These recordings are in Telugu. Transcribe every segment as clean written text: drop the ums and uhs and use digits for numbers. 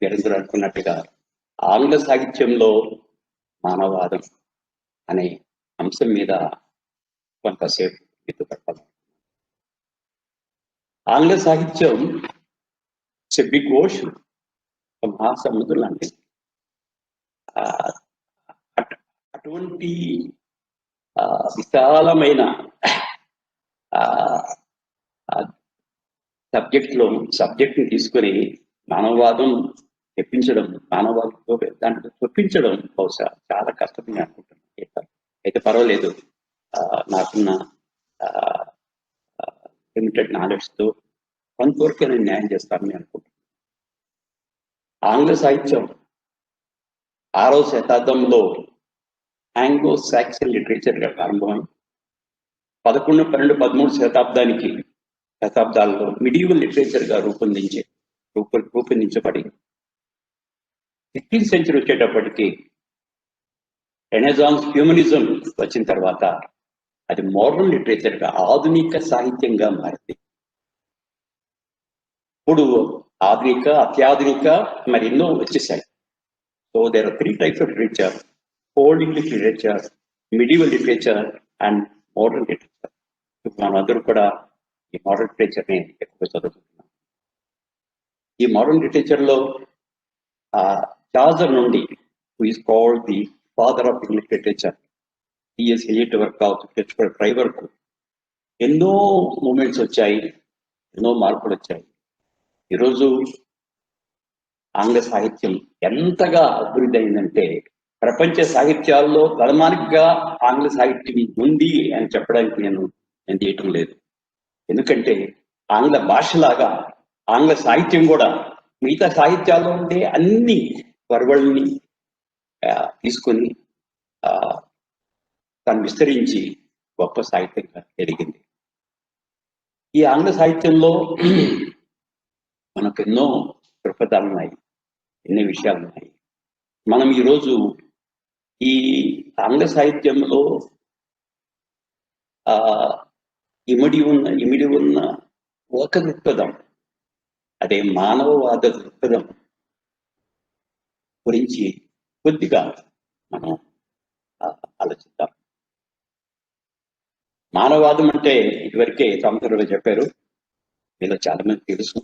మీరందరూ అనుకున్నట్టుగా ఆంగ్ల సాహిత్యంలో మానవవాదం అనే అంశం మీద కొంతసేపు ఎత్తుపట్టాలి. ఆంగ్ల సాహిత్యం బిగ్ ఓషన్, మహాసముద్రం లాంటిది. అటువంటి విశాలమైన సబ్జెక్ట్ని తీసుకొని మానవవాదం తెప్పించడం, మానవాళితో దాంట్లో చొప్పించడం బహుశా చాలా కష్టమని అనుకుంటున్నాను. అయితే పర్వాలేదు, నాకున్న లిమిటెడ్ నాలెడ్జ్తో కొంతవరకు నేను న్యాయం చేస్తానని అనుకుంటున్నాను. ఆంగ్ల సాహిత్యం 6వ శతాబ్దంలో ఆంగ్లో సాక్సన్ లిటరేచర్గా ప్రారంభమై 11, 12, 13 శతాబ్దాల్లో మిడివల్ లిటరేచర్గా రూపొందించబడి 16th సెంచరీ వచ్చేటప్పటికి రెనెసాన్స్ హ్యూమనిజం వచ్చిన తర్వాత అది మోడర్న్ లిటరేచర్గా, ఆధునిక సాహిత్యంగా మారింది. ఇప్పుడు ఆధునిక, అత్యాధునిక మరి ఎన్నో వచ్చేసాయి. So there are 3 types of literature: old English literature, medieval literature and modern literature. మనందరూ కూడా ఈ మోడర్న్ లిటరేచర్ని ఎక్కువ చదువుతున్నాం. ఈ మోడర్న్ లిటరేచర్లో చాజర్ నుండి, who is called the father of English literature, TS Elliot వరకు కావచ్చు, హెచ్బర్ట్ ఫ్రై వరకు ఎన్నో మూమెంట్స్ వచ్చాయి, ఎన్నో మార్పులు వచ్చాయి. ఈరోజు ఆంగ్ల సాహిత్యం ఎంతగా అభివృద్ధి అయిందంటే ప్రపంచ సాహిత్యాల్లో ప్రధానిగా ఆంగ్ల సాహిత్యం ఉంది అని చెప్పడానికి నేను చేయటం లేదు. ఎందుకంటే ఆంగ్ల భాషలాగా ఆంగ్ల సాహిత్యం కూడా మిగతా సాహిత్యాల్లో ఉండే అన్ని వరవల్ని తీసుకొని దాన్ని విస్తరించి గొప్ప సాహిత్యంగా ఎదిగింది. ఈ ఆంగ్ల సాహిత్యంలో మనకు ఎన్నో దృక్పథాలు ఉన్నాయి, ఎన్నో విషయాలు ఉన్నాయి. మనం ఈరోజు ఈ ఆంగ్ల సాహిత్యంలో ఇమిడి ఉన్న ఒక దృక్పథం, అదే మానవవాద దృక్పథం గురించి కొద్దిగా మనం ఆలోచిద్దాం. మానవవాదం అంటే ఇదివరకే సంవత్సరంలో చెప్పారు, మీలో చాలా మంది తెలుసు.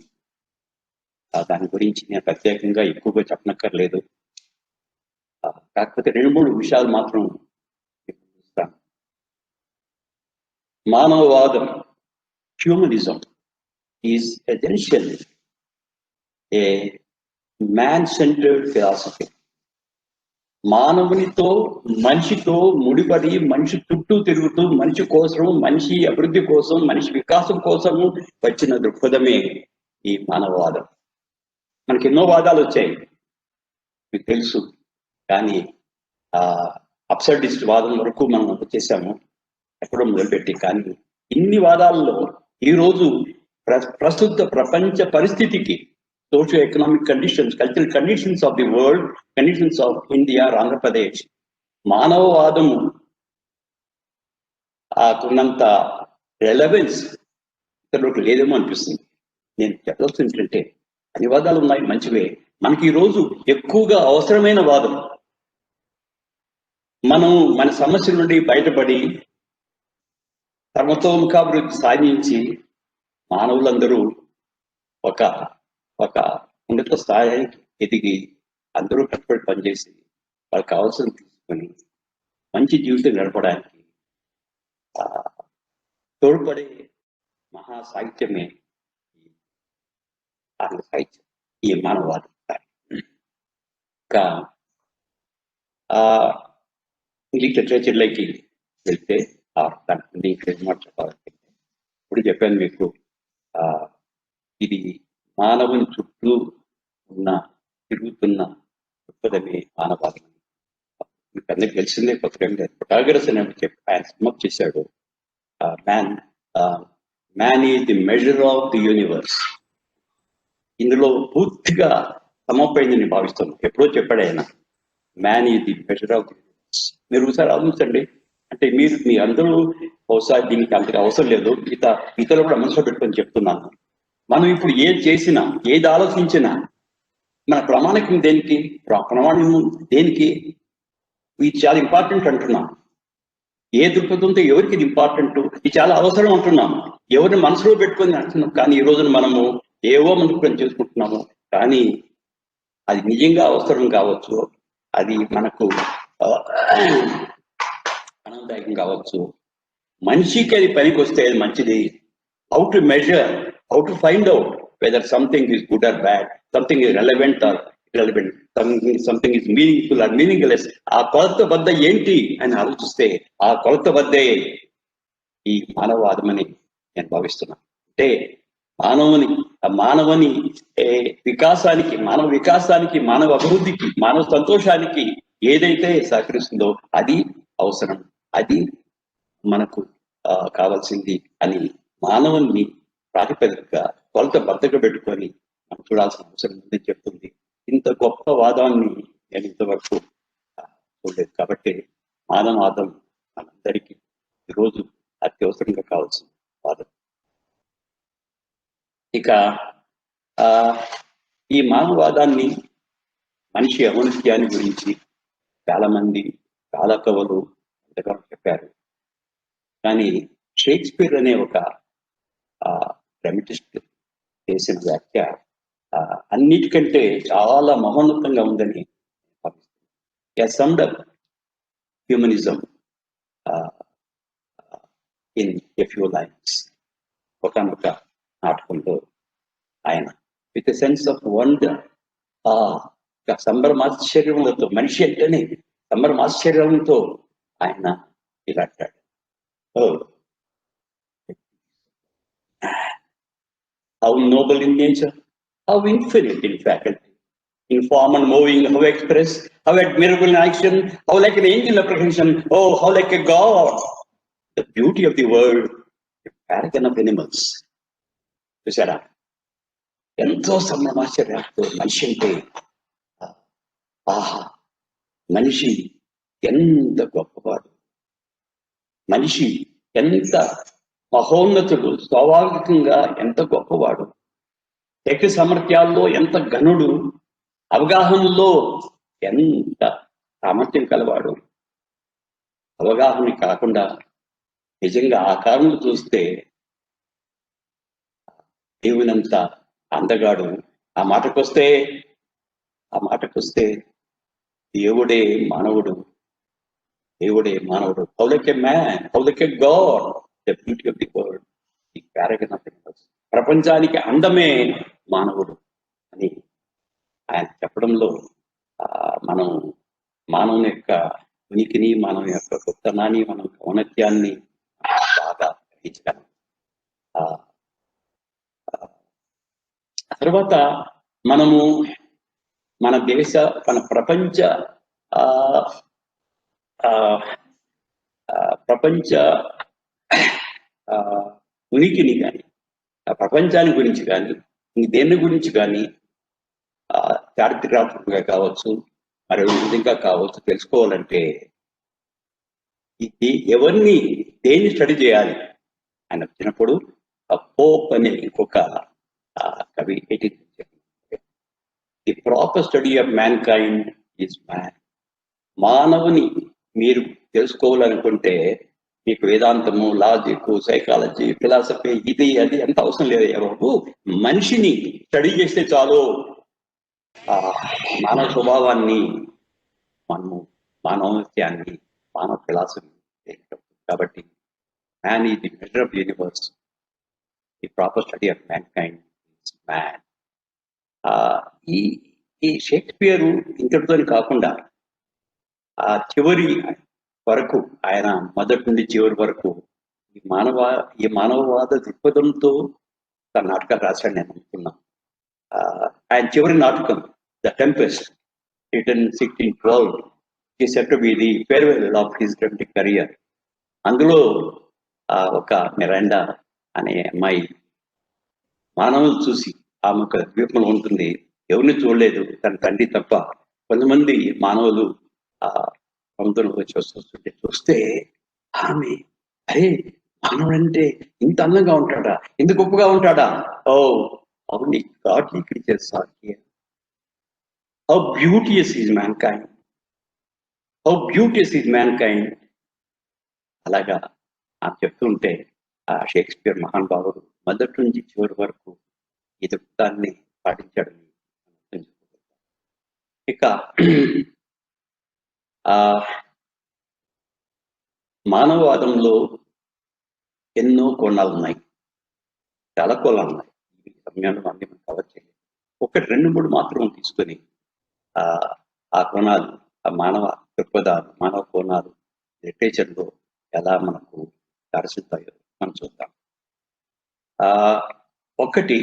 దాని గురించి నేను ప్రత్యేకంగా ఎక్కువగా చెప్పనక్కర్లేదు. కాకపోతే 2-3 విషయాలు మాత్రం చూస్తాను. మానవవాదం, humanism, is essentially a man centered philosophy. మానవునితో, మనిషితో ముడిపడి, మనిషి చుట్టూ తిరుగుతూ, మనిషి కోసం, మనిషి అభివృద్ధి కోసం, మనిషి వికాసం కోసము వచ్చిన దృక్పథమే ఈ మానవవాదం. మనకి ఎన్నో వాదాలు వచ్చాయి, మీకు తెలుసు. కానీ అబ్సర్డిస్ట్ వాదం వరకు మనం వచ్చేసాము, ఎక్కడో మొదలుపెట్టి. కానీ ఇన్ని వాదాల్లో ఈరోజు ప్రస్తుత ప్రపంచ పరిస్థితికి, socio economic conditions, cultural conditions of the world, conditions of India, Andhra Pradesh, మానవవాదము కొన్నంత రెలవెన్స్ ఇతరులకు లేదేమో అనిపిస్తుంది. నేను చెప్పాల్సింది ఏంటంటే అన్ని వాదాలు ఉన్నాయి, మంచివే. మనకి ఈరోజు ఎక్కువగా అవసరమైన వాదం, మనం మన సమస్యల నుండి బయటపడి సర్వతోముఖాభివృద్ధి సాధించి మానవులందరూ ఒక ఉన్నత స్థాయికి ఎదిగి అందరూ కష్టపడి పనిచేసి వాళ్ళకి కావాల్సిన తీసుకొని మంచి జీవితం గడపడానికి తోడ్పడే మహా సాహిత్యమే ఆంగ్ల సాహిత్యం, ఈ మానవవాదం. ఇంకా ఇంగ్లీష్ లిటరేచర్లోకి వెళ్తే చెప్పాలంటే ఇప్పుడు చెప్పాను మీకు, ఇది మానవుని చుట్టూ తిరుగుతున్న దృక్పథమే మానవవాదం. మీకు అందరికి తెలిసిందే, కొత్తగా ప్రొటాగరస్ అని ఆయన సమ్మప్ చేశాడు. Man is the measure of the universe. ఇందులో పూర్తిగా సమమైంది నేను భావిస్తాను. ఎప్పుడో చెప్పాడు ఆయన, man is the measure of the universe. మీరు ఒకసారి ఆలోచించండి. అంటే మీ అందరూ బహుశా దీనికి అంతగా అవసరం లేదు, ఇతరులు కూడా మనసులో పెట్టుకొని చెప్తున్నాను. మనం ఇప్పుడు ఏది చేసినా, ఏది ఆలోచించినా మన ప్రామాణికం దేనికి? ప్రమాణం దేనికి? ఇది చాలా ఇంపార్టెంట్ అంటున్నాం. ఏ దృక్పథంతో ఎవరికి ఇది ఇంపార్టెంట్, ఇది చాలా అవసరం అంటున్నాం. ఎవరిని మనసులో పెట్టుకొని అంటున్నాం. కానీ ఈ రోజున మనము ఏవో మనం చేసుకుంటున్నాము. కానీ అది నిజంగా అవసరం కావచ్చు, అది మనకు ఆనందదాయకం కావచ్చు. మనిషికి అది పనికి వస్తే అది మంచిది. How to measure, how to find out whether something is good or bad, something is relevant or irrelevant, something is meaningful or meaningless. ఆ కొలత వద్ద ఏంటి అని ఆలోచిస్తే ఆ కొలత వద్దే ఈ మానవవాదమని నేను భావిస్తున్నాను. అంటే మానవుని వికాసానికి, మానవ అభివృద్ధికి, మానవ సంతోషానికి ఏదైతే సహకరిస్తుందో అది అవసరం, అది మనకు కావాల్సింది అని మానవుని ప్రాతిపదికగా కొలత బద్దగా పెట్టుకొని మనం చూడాల్సిన అవసరం ఉందని చెప్తుంది. ఇంత గొప్ప వాదాన్ని నేను ఇంతవరకు చూడలేదు. కాబట్టి మానవవాదం మనందరికీ ఈరోజు అత్యవసరంగా కావాల్సిన వాదం. ఇక ఈ మానవవాదాన్ని, మనిషి ఔన్నత్యాన్ని గురించి చాలా మంది, చాలా కవులు ఎంతగానో చెప్పారు. కానీ షేక్స్పియర్ అనే ఒక డ్రామటిస్ట్ చేసిన వ్యాఖ్య అన్నిటికంటే చాలా మహోన్నతంగా ఉందని భావిస్తున్నాను. Summed up humanism in a few lines. ఒకనొక నాటకంలో ఆయన with a sense of wonder, సంబరమాశ్చర్యములతో, మనిషి అంటేనే సంబరమాశ్చర్యంతో ఆయన ఇలా అంటాడు, how noble in nature, how infinite in faculty, in form and moving, how express, how admirable in action, how like an angel apprehension, oh, how like a god, the beauty of the world, the paragon of animals. చూసారా, ఎంతో సంభ్రమాశ్చర్యాలతో మనిషి అంటే, ఆహా, మనిషి ఎంత గొప్పవాడు, మనిషి ఎంత మహోన్నతుడు, స్వాభావికంగా ఎంత గొప్పవాడు, శక్తి సామర్థ్యాల్లో ఎంత ఘనుడు, అవగాహనలో ఎంత సామర్థ్యం కలవాడు. అవగాహన కాకుండా నిజంగా ఆకారంలో చూస్తే దేవునంత అందగాడు. ఆ మాటకొస్తే దేవుడే మానవుడు. How like a man, how like a god, the beauty of the world, the paragon of animals. ప్రపంచానికి అందమే మానవుడు అని ఆయన చెప్పడంలో మనం మానవుని యొక్క ఉనికిని, మానవుని యొక్క గొప్పతనాన్ని, మనం ఔన్నత్యాన్ని బాగా గ్రహించగలం. తర్వాత మనము మన ప్రపంచ ఉనికిని కానీ, ప్రపంచాన్ని గురించి కానీ, దేని గురించి కానీ చారిత్రాత్మకంగా కావచ్చు, మరో విధంగా కావచ్చు తెలుసుకోవాలంటే ఇది ఎవరిని, దేన్ని స్టడీ చేయాలి అని వచ్చినప్పుడు పోప్ అనే ఇంకొక కవి the proper study of man kind is man. మానవుని మీరు తెలుసుకోవాలనుకుంటే మీకు వేదాంతము, లాజిక్, సైకాలజీ, ఫిలాసఫీ, ఇది అది ఎంత అవసరం లేదు బాబు. మనిషిని స్టడీ చేస్తే చాలు మానవ స్వభావాన్ని, మనము మానవత్యాన్ని, మానవ ఫిలాసఫీ. కాబట్టి man is the measure of universe. The proper study of man kind is man. ఈ షేక్స్పియర్ ఇంతటితో కాకుండా చివరి వరకు, ఆయన మొదటి నుండి చివరి వరకు ఈ మానవవాద దృక్పథంతో తన నాటకాలు రాశాడు నేను అనుకున్నాను. ఆయన చివరి నాటకం the tempest, written 1612, is said to be the farewell of his dramatic career. అందులో ఒక మిరాండా అనే అమ్మాయి మానవులు చూసి, ఆమె ద్వీపంలో ఉంటుంది, ఎవరిని చూడలేదు తన తండ్రి తప్ప. కొంతమంది మానవులు సముద్రంలో వస్తుంటే చూస్తే ఆమె, అరే మానవుడంటే ఇంత అందంగా ఉంటాడా, ఇంత గొప్పగా ఉంటాడా, ఓ అవును, godly creatures are here. How beauteous is mankind, how beauteous is mankind. అలాగా నాకు చెప్తుంటే ఆ షేక్స్పియర్ మహానుభావుడు మొదటి నుంచి చివరి వరకు ఈ దృక్పథాన్ని పాటించాడని ఇక ఆ మానవవాదంలో ఎన్నో కోణాలు ఉన్నాయి, చాలా కోణాలు ఉన్నాయి. ఈ సమయంలో అన్ని మనం కవర్ చేయలేదు. ఒకటి రెండు మూడు మాత్రం తీసుకొని ఆ కోణాలు, ఆ మానవ దృక్పథాలు, మానవ కోణాలు లిటరేచర్లో ఎలా మనకు దర్శిస్తాయో మనం చూద్దాం. ఒకటి,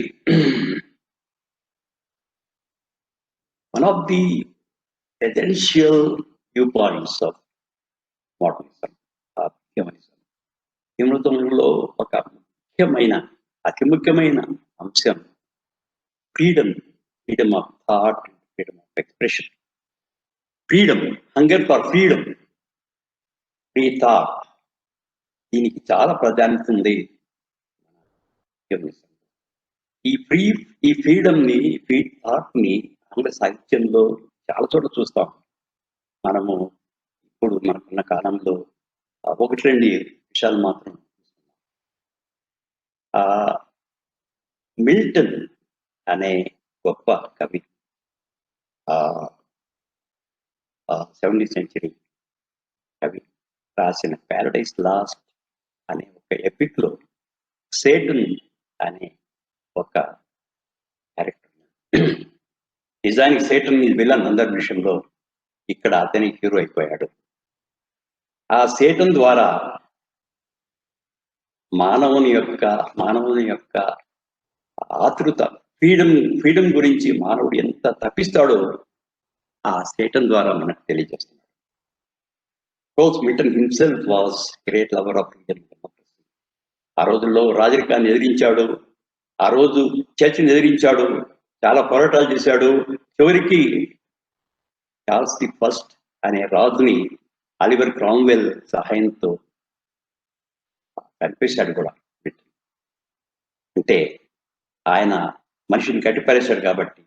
one of the essential view points of modernism, humanism, హ్యూమనిజంలో ఒక ముఖ్యమైన, అతి ముఖ్యమైన అంశం freedom, freedom of thought, freedom of expression, freedom, hunger for freedom, free thought. దీనికి చాలా ప్రాధాన్యత ఉంది. ఈ ఫ్రీడమ్ ని, ఫ్రీ థాట్ ని ఆంగ్ల సాహిత్యంలో చాలా చోట్ల చూస్తాం. మనము ఇప్పుడు మనకున్న కాలంలో ఒకటి రెండు విషయాలు మాత్రం మిల్టన్ అనే గొప్ప కవి 17th సెంచరీ కవి రాసిన ప్యారడైస్ లాస్ట్ అనే ఒక ఎపిక్ లో సేటన్ అనే ఒక క్యారెక్టర్, నిజానికి సేటన్ విలన్ అందరి విషయంలో, ఇక్కడ అతని హీరో అయిపోయాడు. ఆ సేటన్ ద్వారా మానవుని యొక్క ఆతృత, ఫ్రీడమ్ గురించి మానవుడు ఎంత తప్పిస్తాడో ఆ సేటన్ ద్వారా మనకు తెలియజేస్తున్నాడు. Milton himself was great lover of Indian democracy. ఆ రోజుల్లో రాజరికాన్ని ఎదిరించాడు, ఆ రోజు చర్చిని ఎదిరించాడు, చాలా పోరాటాలు చేశాడు. చివరికి చార్ల్స్ ది ఫస్ట్ అనే రాజుని ఆలివర్ క్రామ్వెల్ సహాయంతో కనిపించాడు కూడా. అంటే ఆయన మనిషిని కట్టిపరేశాడు కాబట్టి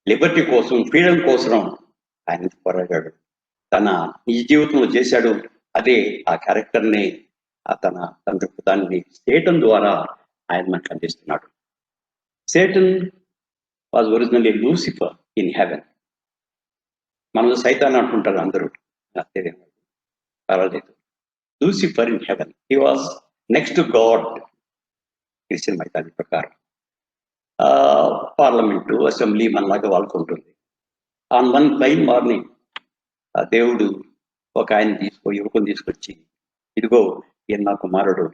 లిబర్టీ కోసం, ఫ్రీడమ్ కోసం ఆయన పోరాడాడు. తన నిజ జీవితంలో చేశాడు. అదే ఆ క్యారెక్టర్ని, తన దృక్పథాన్ని సేటన్ ద్వారా ఆయన మనకు అందిస్తున్నాడు. Satan was originally Lucifer in heaven. మనలో సైతాన్ అంటుంటారు అందరూ, పర్వాలేదు. Lucifer in heaven, he was next to God Christian mythology ప్రకారం. పార్లమెంటు, అసెంబ్లీ మనలాగా వాడుకుంటుంది. ఆన్ వన్ ఫైన్ మార్నింగ్ దేవుడు ఒక ఆయన యువకుని తీసుకొచ్చి, ఇదిగో ఈయన నా కుమారుడు,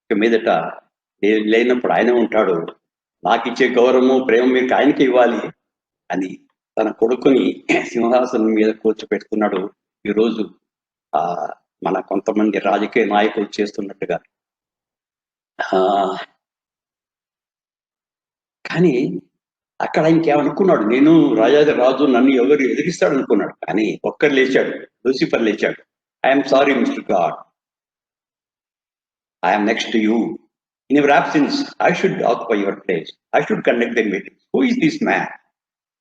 ఇక మీదట లేనప్పుడు ఆయనే ఉంటాడు, నాకు ఇచ్చే గౌరవము ప్రేమ మీకు ఆయనకి ఇవ్వాలి అని తన కొడుకుని సింహాసనం మీద కూర్చోపెట్టుకున్నాడు. ఈరోజు మన కొంతమంది రాజకీయ నాయకులు చేస్తున్నట్టుగా. కానీ అక్కడ ఇంకేమనుకున్నాడు, నేను రాజు నన్ను ఎవరు ఎదిరిస్తాడు అనుకున్నాడు. కానీ ఒక్కరు లేచాడు, లూసిఫర్ లేచాడు. I'm sorry mister God, I'm next to you. In your absence I should occupy your place, I should conduct the meeting. Who is this man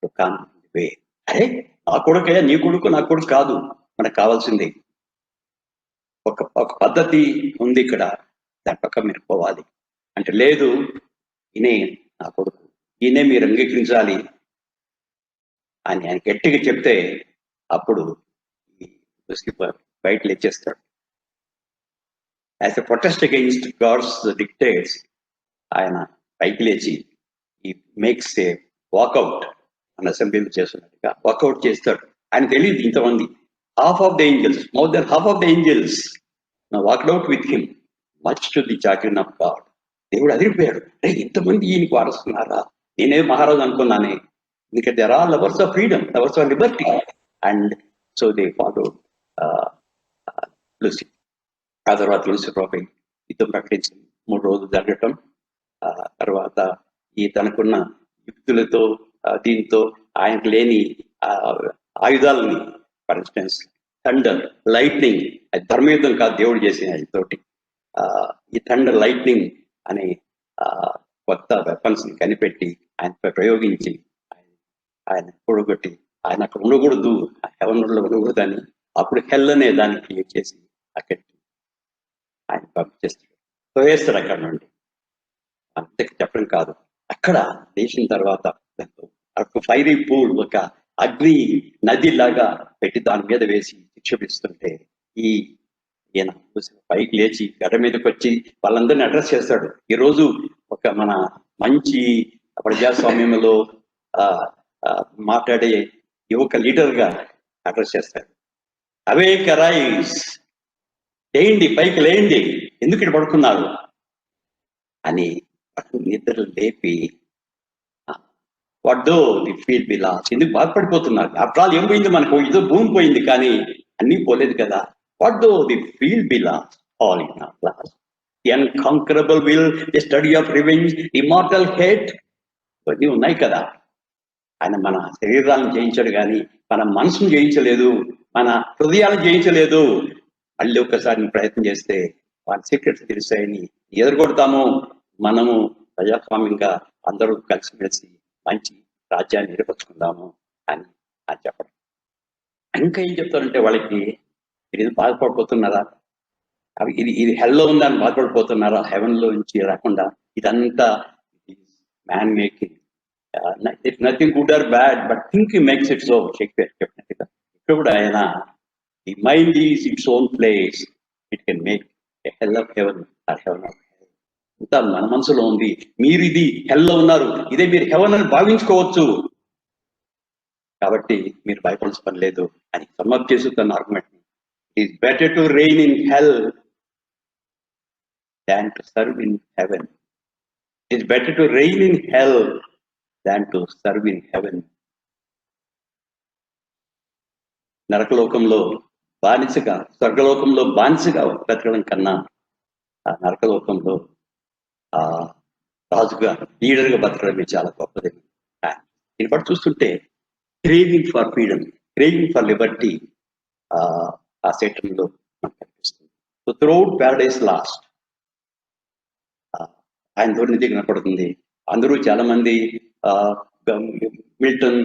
to come way? అరే నా కొడుకయ్యా, నీ కొడుకు నా కొడుకు కాదు, మనకు కావాల్సింది ఒక పద్ధతి ఉంది ఇక్కడ, దాని పక్క మీరు పోవాలి అంటే, లేదు ఈయనే నా కొడుకు, ఈయనే మీరు అంగీకరించాలి అని ఆయన గట్టిగా చెప్తే అప్పుడు లూసిఫర్ బయట లేచేస్తాడు. As a protest against God's dictates ఆయన పైకి లేచి ఈ మేక్స్ ఏ వాకౌట్, మన అసెంబ్లీలో చేస్తున్నట్టుగా వాకౌట్ చేస్తాడు. ఆయన తెలియదు ఇంతమంది, half of the angels, more than half of the angels walked out with him, much to the chagrin of God. దేవుడు అదిరిపోయాడు, ఇంతమంది ఈయనకి వారస్తున్నారా, నేనే మహారాజు అనుకున్నానే. ఎందుకంటే they are all lovers of freedom, lovers of liberty, and so they follow Lucifer. ఆ తర్వాత లూసిఫర్ ఒక యుద్ధం ప్రకటించి 3 రోజులు జరగటం, తర్వాత ఈ తనకున్న యుక్తులతో దీంతో ఆయనకు లేని ఆయుధాలని, ఫర్ ఇన్స్టెన్స్ థండర్, లైట్నింగ్, అది ధర్మయుద్ధం కాదు, దేవుడు చేసిన ఆయనతోటి ఈ థండర్, లైట్నింగ్ అనే కొత్త వెపన్స్ ని కనిపెట్టి ఆయన ప్రయోగించి ఆయన కూడగొట్టి ఆయన అక్కడ ఉండకూడదు, హెవెన్ లో ఉండకూడదని అప్పుడు హెల్ అనే దాన్ని క్రియేట్ చేసి అక్కడికి ఆయన పంపించేస్తాడు, తోయేస్తాడు అక్కడ నుండి. అంతే చెప్పడం కాదు, అక్కడ లేచిన తర్వాత ఫైరీ పూల్, ఒక అగ్ని నది లాగా పెట్టి దాని మీద వేసి శిక్షపిస్తుంటే ఈయన పైకి లేచి గడ్డ మీదకి వచ్చి వాళ్ళందరినీ అడ్రస్ చేస్తాడు. ఈరోజు ఒక మన మంచి ప్రజాస్వామ్యంలో మాట్లాడే యువక లీడర్ గా అడ్రస్ చేస్తాడు. అవేక్ అరైజ్, లేయండి, పైకి లేయండి, ఎందుకు ఇక్కడ పడుకున్నారు అని నిద్రలు లేపి, what though the field be lost, ఎందుకు బాధపడిపోతున్నారు? ఆఫ్టర్ ఆల్ ఏం పోయింది మనకు? ఏదో భూమి పోయింది కానీ అన్నీ పోలేదు కదా. What though the field be lost, all in lost, the unconquerable will, the study of revenge, immortal hate, ఇవన్నీ ఉన్నాయి కదా. ఆయన మన శరీరాలను జయించాడు కానీ మన మనసును జయించలేదు, మన హృదయాలను జయించలేదు. మళ్ళీ ఒక్కసారి ప్రయత్నం చేస్తే వాటి సీక్రెట్స్ తెలుస్తాయని ఎదుర్కొడతాము. మనము ప్రజాస్వామ్యంగా అందరూ కలిసిమెలిసి మంచి రాజ్యాన్ని నిలబెట్టుకుందాము అని చెప్పడం. ఇంకా ఏం చెప్తారంటే వాళ్ళకి, ఇది బాధపడిపోతున్నారా, ఇది హెల్లో ఉందని బాధపడిపోతున్నారా, హెవెన్ లో నుంచి రాకుండా? ఇదంతా man making, nothing good or bad, but thinking makes it so. Shakespeare చెప్పినట్టుగా ఇక్కడ కూడా ఆయన, the mind is its own place, it can make a hell of heaven or heaven of hell. అంతా మన మనసులో ఉంది. మీరు ఇది హెల్లో ఉన్నారు, ఇదే మీరు హెవెన్ అని భావించుకోవచ్చు, కాబట్టి మీరు భయపడాల్సిన పని లేదు అని సమ్మప్ చేసి తన argument. It is better to reign in hell than to serve in heaven. It is better to reign in hell than to serve in heaven. నరకలోకంలో బానిసగా, స్వర్గలోకంలో బానిసగా బ్రతకడం కన్నా ఆ నరకలోకంలో రాజుగా, లీడర్గా బతకడమే చాలా గొప్పది. దీన్ని బట్టి చూస్తుంటే craving for freedom, craving for Liberty ఆ సేటన్లో మనకు కనిపిస్తుంది. సో త్రూఅవుట్ ప్యారడైస్ లాస్ట్ ఆయన దుర్నీతి కనపడుతుంది. అందరూ చాలా మంది, మిల్టన్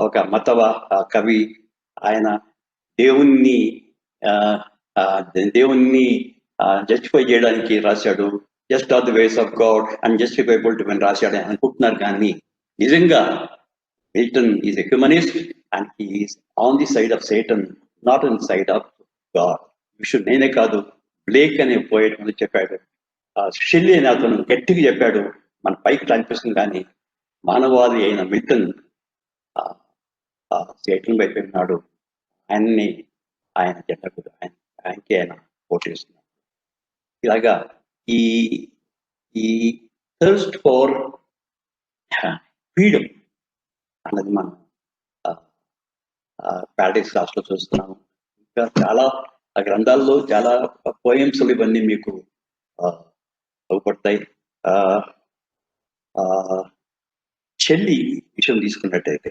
ఒక మతవ కవి, ఆయన దేవుణ్ణి జస్టిఫై చేయడానికి రాశాడు. Just are the ways of God and justifiable to men రాశాడు అని అనుకుంటున్నారు, కానీ నిజంగా Milton is a humanist and he is on the side of Satan, not on the side of God. నేనే కాదు, బ్లేక్ అనే పోయట్ చెప్పాడు, షెల్లీ అనే అతను గట్టిగా చెప్పాడు. మన పైకి అనిపిస్తుంది కానీ మానవాది అయిన మిల్టన్ సేటన్ వైపు ఉన్నాడు. ఆయన జెండకు ఆయనకి ఆయన ఓటేస్తున్నాడు. ఇలాగా ఈ థర్స్ట్ ఫర్ ఫ్రీడమ్ అన్నది మనం ప్యారడైస్ లాస్ట్ లో చూస్తున్నాము. ఇంకా చాలా గ్రంథాల్లో చాలా పోయమ్స్లు ఇవన్నీ మీకు అవపడతాయి. షెల్లీ విషయం తీసుకున్నట్టయితే,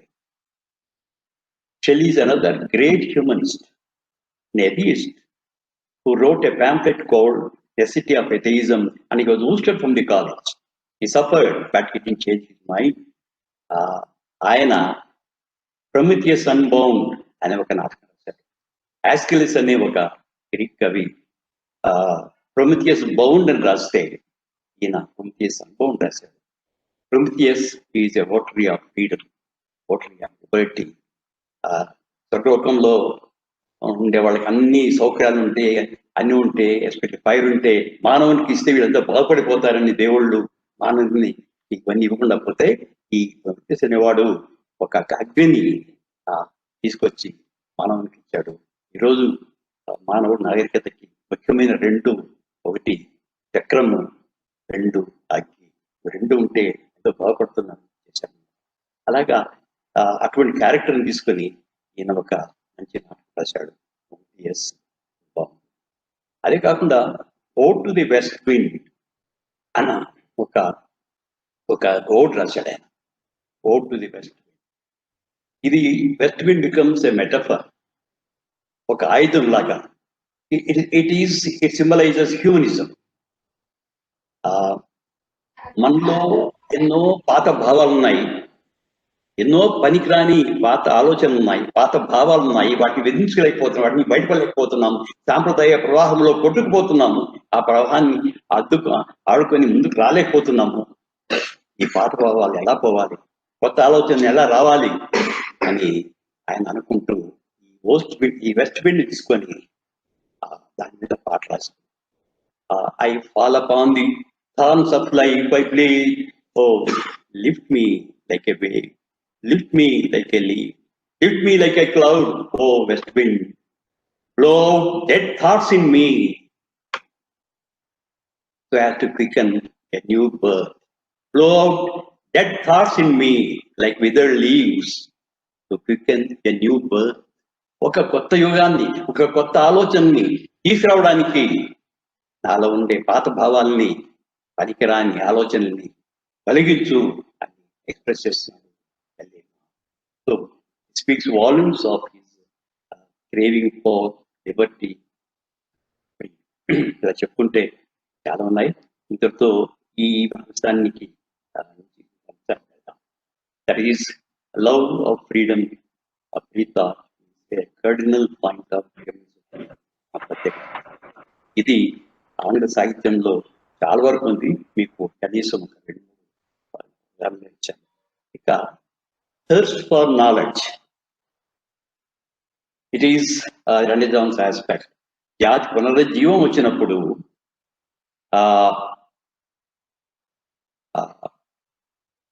Shelley is another great humanist, an atheist, who wrote a pamphlet called Necessity of Atheism, and he was ousted from the college. He suffered, but he didn't change his mind. ఆయన ప్రొమిథియస్ అన్బౌండ్ అనే ఒక నాటకం రాశారు. యాస్కిలిస్ అనే ఒక గ్రీక్ కవి ప్రొమిథియస్ బౌండ్ అని రాస్తే, ఈయన ప్రొమిథియస్ అన్బౌండ్ రాశారు. Prometheus is a votary of freedom, votary of liberty. స్వర్గలోకంలో ఉండే వాళ్ళకి అన్ని సౌకర్యాలు ఉంటే, అన్ని ఉంటే, ఎస్పెషల్లీ ఫైర్ ఉంటే, మానవునికి ఇస్తే వీళ్ళంతా బాగుపడిపోతారని దేవుళ్ళు మానవుని ఇవన్నీ ఇవ్వకుండా పోతే, ఈ ప్రొమిథియస్ అనేవాడు ఒక అగ్నిని తీసుకొచ్చి మానవునికి ఇచ్చాడు. ఈరోజు మానవుడు నాగరికతకి ముఖ్యమైన రెండు, ఒకటి చక్రము, రెండు అగ్ని. రెండు ఉంటే ఎంతో బాగుపడుతున్నాను చేశాను. అలాగా అటువంటి క్యారెక్టర్ని తీసుకొని ఈయన ఒక మంచి నాటకం రాశాడు. అదే కాకుండా ఓడ్ టు ది వెస్ట్ విండ్ అన్న ఒక ఓడ్ రాశాడు ఆయన. ఓడ్ టు ది వెస్ట్ విండ్. ఇది west wind becomes a metaphor, ఒక ఆయుధం లాగా. It symbolises humanism. మనలో ఎన్నో పాత భావాలు ఉన్నాయి, ఎన్నో పనికిరాని పాత ఆలోచనలు ఉన్నాయి, పాత భావాలు ఉన్నాయి, వాటిని వెదించలేకపోతున్నాం, వాటిని బయటపడలేకపోతున్నాం, సాంప్రదాయ ప్రవాహంలో కొట్టుకుపోతున్నాము, ఆ ప్రవాహాన్ని ఆడుకొని ముందుకు రాలేకపోతున్నాము. ఈ పాత భావాలు ఎలా పోవాలి, కొత్త ఆలోచనలు ఎలా రావాలి అని ఆయన అనుకుంటూ ఈ వెస్ట్ విండ్ తీసుకొని దాని మీద పాట రాశారు. I fall upon the thorns of life, I play, oh, lift me like a wave, lift me like a leaf, lift me like a cloud, oh west wind, blow out dead thoughts in me, so as to quicken a new birth, blow out dead thoughts in me like withered leaves, to quicken a new birth. ఒక కొత్త యుగాన్ని, ఒక కొత్త ఆలోచనని తీసుకురావడానికి నాలో ఉండే పాత భావాల్ని, పనికిరాని ఆలోచనల్ని కలిగించు అని ఎక్స్ప్రెస్ చేస్తున్నాడు. So speaks volumes of his craving for liberty. ఇలా చెప్పుకుంటే చాలా ఉన్నాయి. ఇంతటితో ఈ అంశానికి that is love of freedom of ఫ్రీతా కర్డినల్ పాయింట్ ఆఫ్ ప్రత్యేక. ఇది ఆంగ్ల సాహిత్యంలో చాలా వరకు ఉంది, మీకు కనీసం ఒక 2-3 ఇచ్చాను. ఇక thirst for knowledge, it is Renaissance aspect. జాతి పునరుజ్జీవం వచ్చినప్పుడు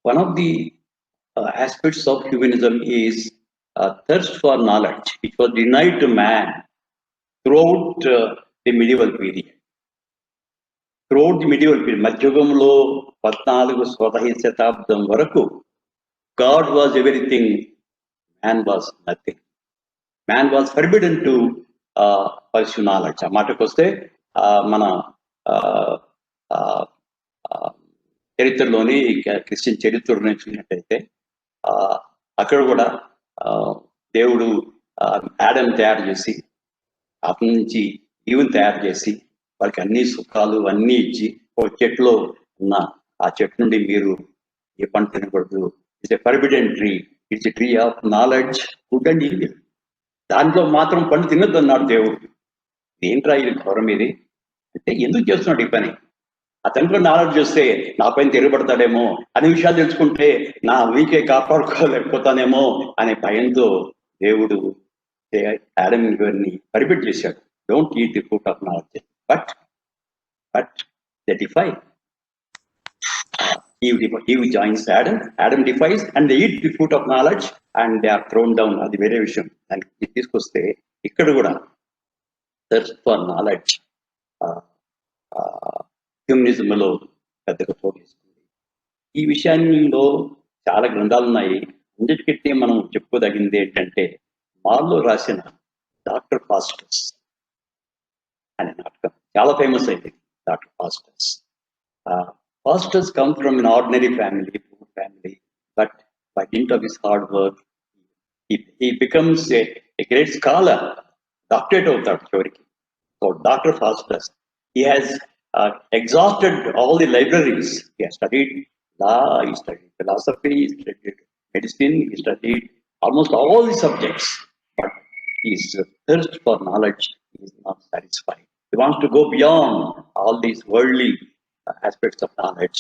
one of the aspects of humanism is thirst for knowledge, which was denied to man throughout the medieval period. Throughout the medieval period, మధ్యయుగంలో 14వ శతాబ్దం వరకు God was everything, man was nothing. Man was forbidden to pursue knowledge. ఆ మాటకు వస్తే మన చరిత్రలోని క్రిస్టియన్ చరిత్రలో చూసినట్టయితే అక్కడ కూడా దేవుడు యాడమ్ తయారు చేసి, అతని నుంచి ఈవుని తయారు చేసి, వాళ్ళకి అన్ని సుఖాలు అన్ని ఇచ్చి, ఒక చెట్టులో ఉన్న ఆ చెట్టు నుండి మీరు ఏ పంట తినకూడదు, it's a forbidden tree, it's a tree of knowledge, good and evil, దాంట్లో మాత్రం పండు తినొద్దు అన్నాడు దేవుడు. ఏంట్రా ఇది ఘోరం ఇది అంటే, ఎందుకు చేస్తున్నాడు ఈ పని? అతనిలో నాలెడ్జ్ వస్తే నా పైన తిరగబడతాడేమో, అనే విషయాలు తెలుసుకుంటే నా వీకే కాపాడుకోలేకపోతానేమో అనే భయంతో దేవుడు ఆడమ్ గారిని పరిబెట్ చేశాడు. Don't eat the fruit of knowledge, but they defy. Eve joins Adam, Adam defies, and they eat the fruit of knowledge and they are thrown down. అది వేరే విషయం. దానికి తీసుకొస్తే ఇక్కడ కూడా thirst for knowledge హ్యూమనిజంలో పెద్దగా పోగేస్తుంది. ఈ విషయాల్లో చాలా గ్రంథాలు ఉన్నాయి. అన్నిటికంటే మనం చెప్పుకోదగింది ఏంటంటే, మార్లో రాసిన డాక్టర్ ఫాస్టస్ అనే నాటకం చాలా ఫేమస్ అయింది. Doctor Faustus. Faustus comes from an ordinary family, poor family, but by dint of his hard work, he becomes a great scholar, doctorate of that theory. So Dr. Faustus, he has exhausted all the libraries. He has studied law, he studied philosophy, he studied medicine, he studied almost all the subjects, but his thirst for knowledge is not satisfied. He wants to go beyond all these worldly aspects of knowledge.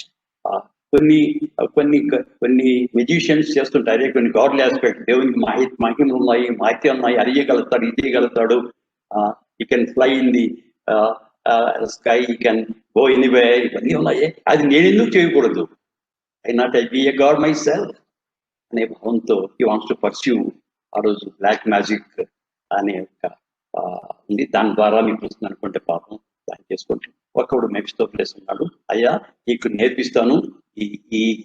కొన్ని మ్యూజిషియన్స్ చేస్తుంటారు, కొన్ని గాడ్లీ ఆస్పెక్ట్, దేవునికి మహిమలు ఉన్నాయి, మాహిత్యం ఉన్నాయి, అరియగలుగుతాడు, ఇది చేయగలుగుతాడు, ఈ can fly in the sky, ఈ కెన్ గో ఎనీవే, ఇవన్నీ ఉన్నాయి. అది నేను ఎందుకు చేయకూడదు? I not I be a God my self అనే భావంతో హీ వాంట్స్ టు పర్స్యూ. ఆ రోజు బ్లాక్ మ్యాజిక్ అనే ఒక ఉంది, దాని ద్వారా మీకు వస్తుంది అనుకుంటే పాపం దాన్ని చేసుకుంటే ఒకడు మెఫిస్టోఫెలెస్ ఉన్నాడు, అయ్యా నీకు నేర్పిస్తాను,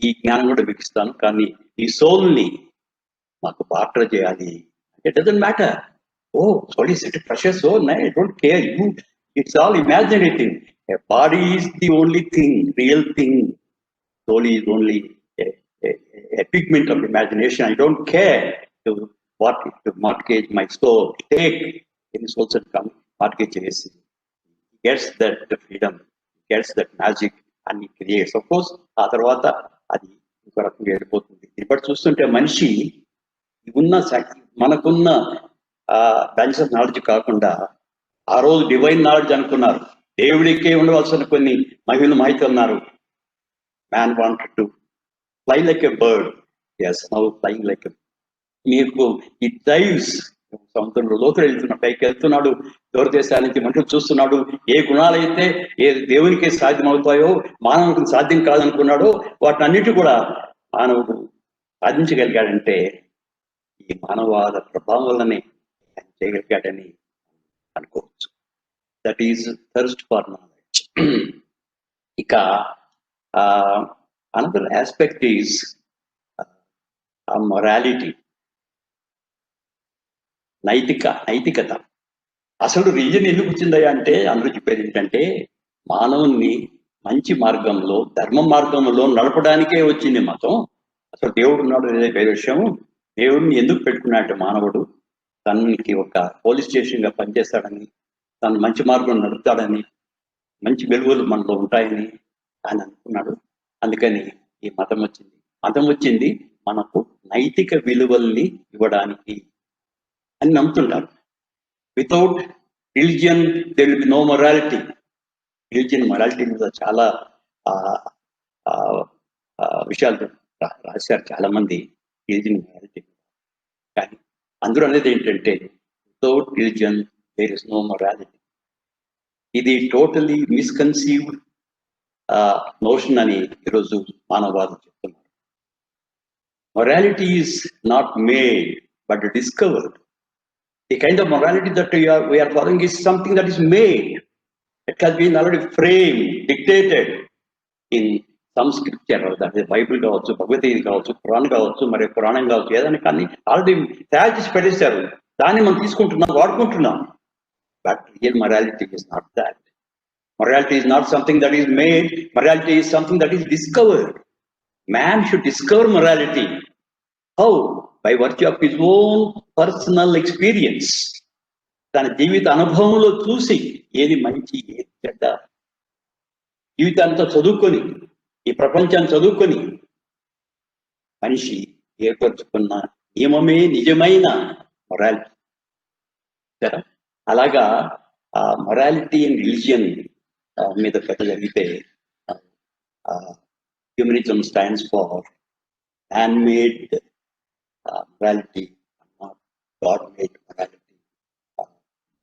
ఈ జ్ఞానం కూడా మీకు ఇస్తాను, కానీ ఈ సోల్ని మాకు బార్టర్ చేయాలి. It doesn't matter. Oh soul is it precious soul, I don't care you, it's all imaginary thing. A body is the only thing, real thing. Soul is only a figment of imagination. I don't care to mortgage my soul. Take any souls that come, mortgage it. He gets that freedom, he gets that magic, and he creates. Of course, ఆ తర్వాత అది ఇంకో రకంగా వెళ్ళిపోతుంది. ఇప్పుడు చూస్తుంటే మనిషి ఉన్న మనకున్న బెంచ్ ఆఫ్ నాలెడ్జ్ కాకుండా ఆ రోజు డివైన్ నాలెడ్జ్ అనుకున్నారు. దేవుడికే ఉండవలసిన కొన్ని మహిళలు మాహితులు ఉన్నారు. Man wanted to fly like a bird. Yes, now flying like a, మీకు ఈ డైవ్స్ సముద్రంలో లోతులు వెళ్తున్నాడు, పైకి వెళ్తున్నాడు, దూరదేశానికి మనుషులు చూస్తున్నాడు. ఏ గుణాలైతే ఏ దేవునికి సాధ్యమవుతాయో మానవునికి సాధ్యం కాదనుకున్నాడో వాటిని అన్నిటి కూడా మానవుడు సాధించగలిగాడంటే ఈ మానవాద ప్రభావం వల్లనే ఆయన చేయగలిగాడని అనుకోవచ్చు. That is thirst for knowledge. ఇక అనదర్ ఆస్పెక్ట్ ఈజ్ మొరాలిటీ, నైతికత. అసలు రిలీజన్ ఎందుకు వచ్చిందయ్యా అంటే అందరూ చెప్పేది ఏంటంటే మానవుణ్ణి మంచి మార్గంలో, ధర్మ మార్గంలో నడపడానికే వచ్చింది మతం. అసలు దేవుడు ఉన్నాడు అనే వేరే విషయం. దేవుడిని ఎందుకు పెట్టుకున్నాడు మానవుడు? తనకి ఒక పోలీస్ స్టేషన్ గా పనిచేస్తాడని, తను మంచి మార్గం నడుపుతాడని, మంచి వెలుగులు మనలో ఉంటాయని ఆయన అనుకున్నాడు. అందుకని ఈ మతం వచ్చింది. మతం వచ్చింది మనకు నైతిక విలువల్ని ఇవ్వడానికి అని నమ్ముతుంటారు. Without religion there will be no morality. Religion morality మీద చాలా విషయాలు రాశారు చాలా మంది రిలీజియన్ మొరాలిటీ. కానీ అందరూ అనేది ఏంటంటే without religion there is no morality. ఇది టోటలీ మిస్కన్సీవ్డ్ నోషన్ అని ఈరోజు మానవవాదం చెప్తున్నారు. Morality is not made but discovered. The kind of morality that we are following is something that is made. It has been already framed, dictated in some scripture, that is Bible కావచ్చు, భగవద్గీత కావచ్చు, పురాణం కావచ్చు, మరి పురాణం కావచ్చు, ఏదైనా కానీ ఆల్రెడీ తయారు చేసి పెట్టేశారు. దాన్ని మనం తీసుకుంటున్నాం, వాడుకుంటున్నాం. But real morality is not that. Morality is not something that is made. Morality is something that is discovered. Man should discover morality. How? By virtue of his own personal experience. తన జీవిత అనుభవంలో చూసి ఏది మంచి ఏది చెడ్డ, జీవితాంతా చదువుకొని, ఈ ప్రపంచాన్ని చదువుకొని మనిషి ఏర్పరచుకున్న నియమమే నిజమైన మొరాలిటీ. సరే, అలాగా ఆ మొరాలిటీ అండ్ రిలీజియన్ మీద పెట్టగలిగితే humanism stands for man-made morality, not God-made morality.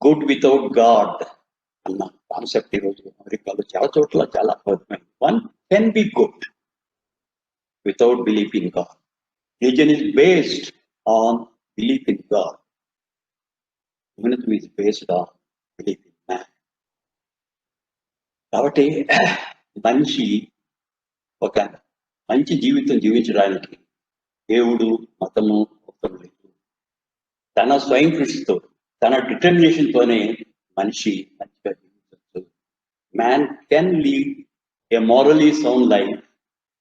Good without God అన్న కాన్సెప్ట్ ఈరోజు అమెరికాలో చాలా చోట్ల చాలా అద్భుతమైన. One can be good without belief in God. Religion is based on belief in God. Humanism is based on belief in man. కాబట్టి మనిషి ఒక మంచి జీవితం జీవించడానికి దేవుడు మతము అవసరం లేదు. తన స్వయం కృషితో, తన డిటర్మినేషన్ తోనే మనిషి మంచిగా జీవించవచ్చు. Man can lead a morally sound life,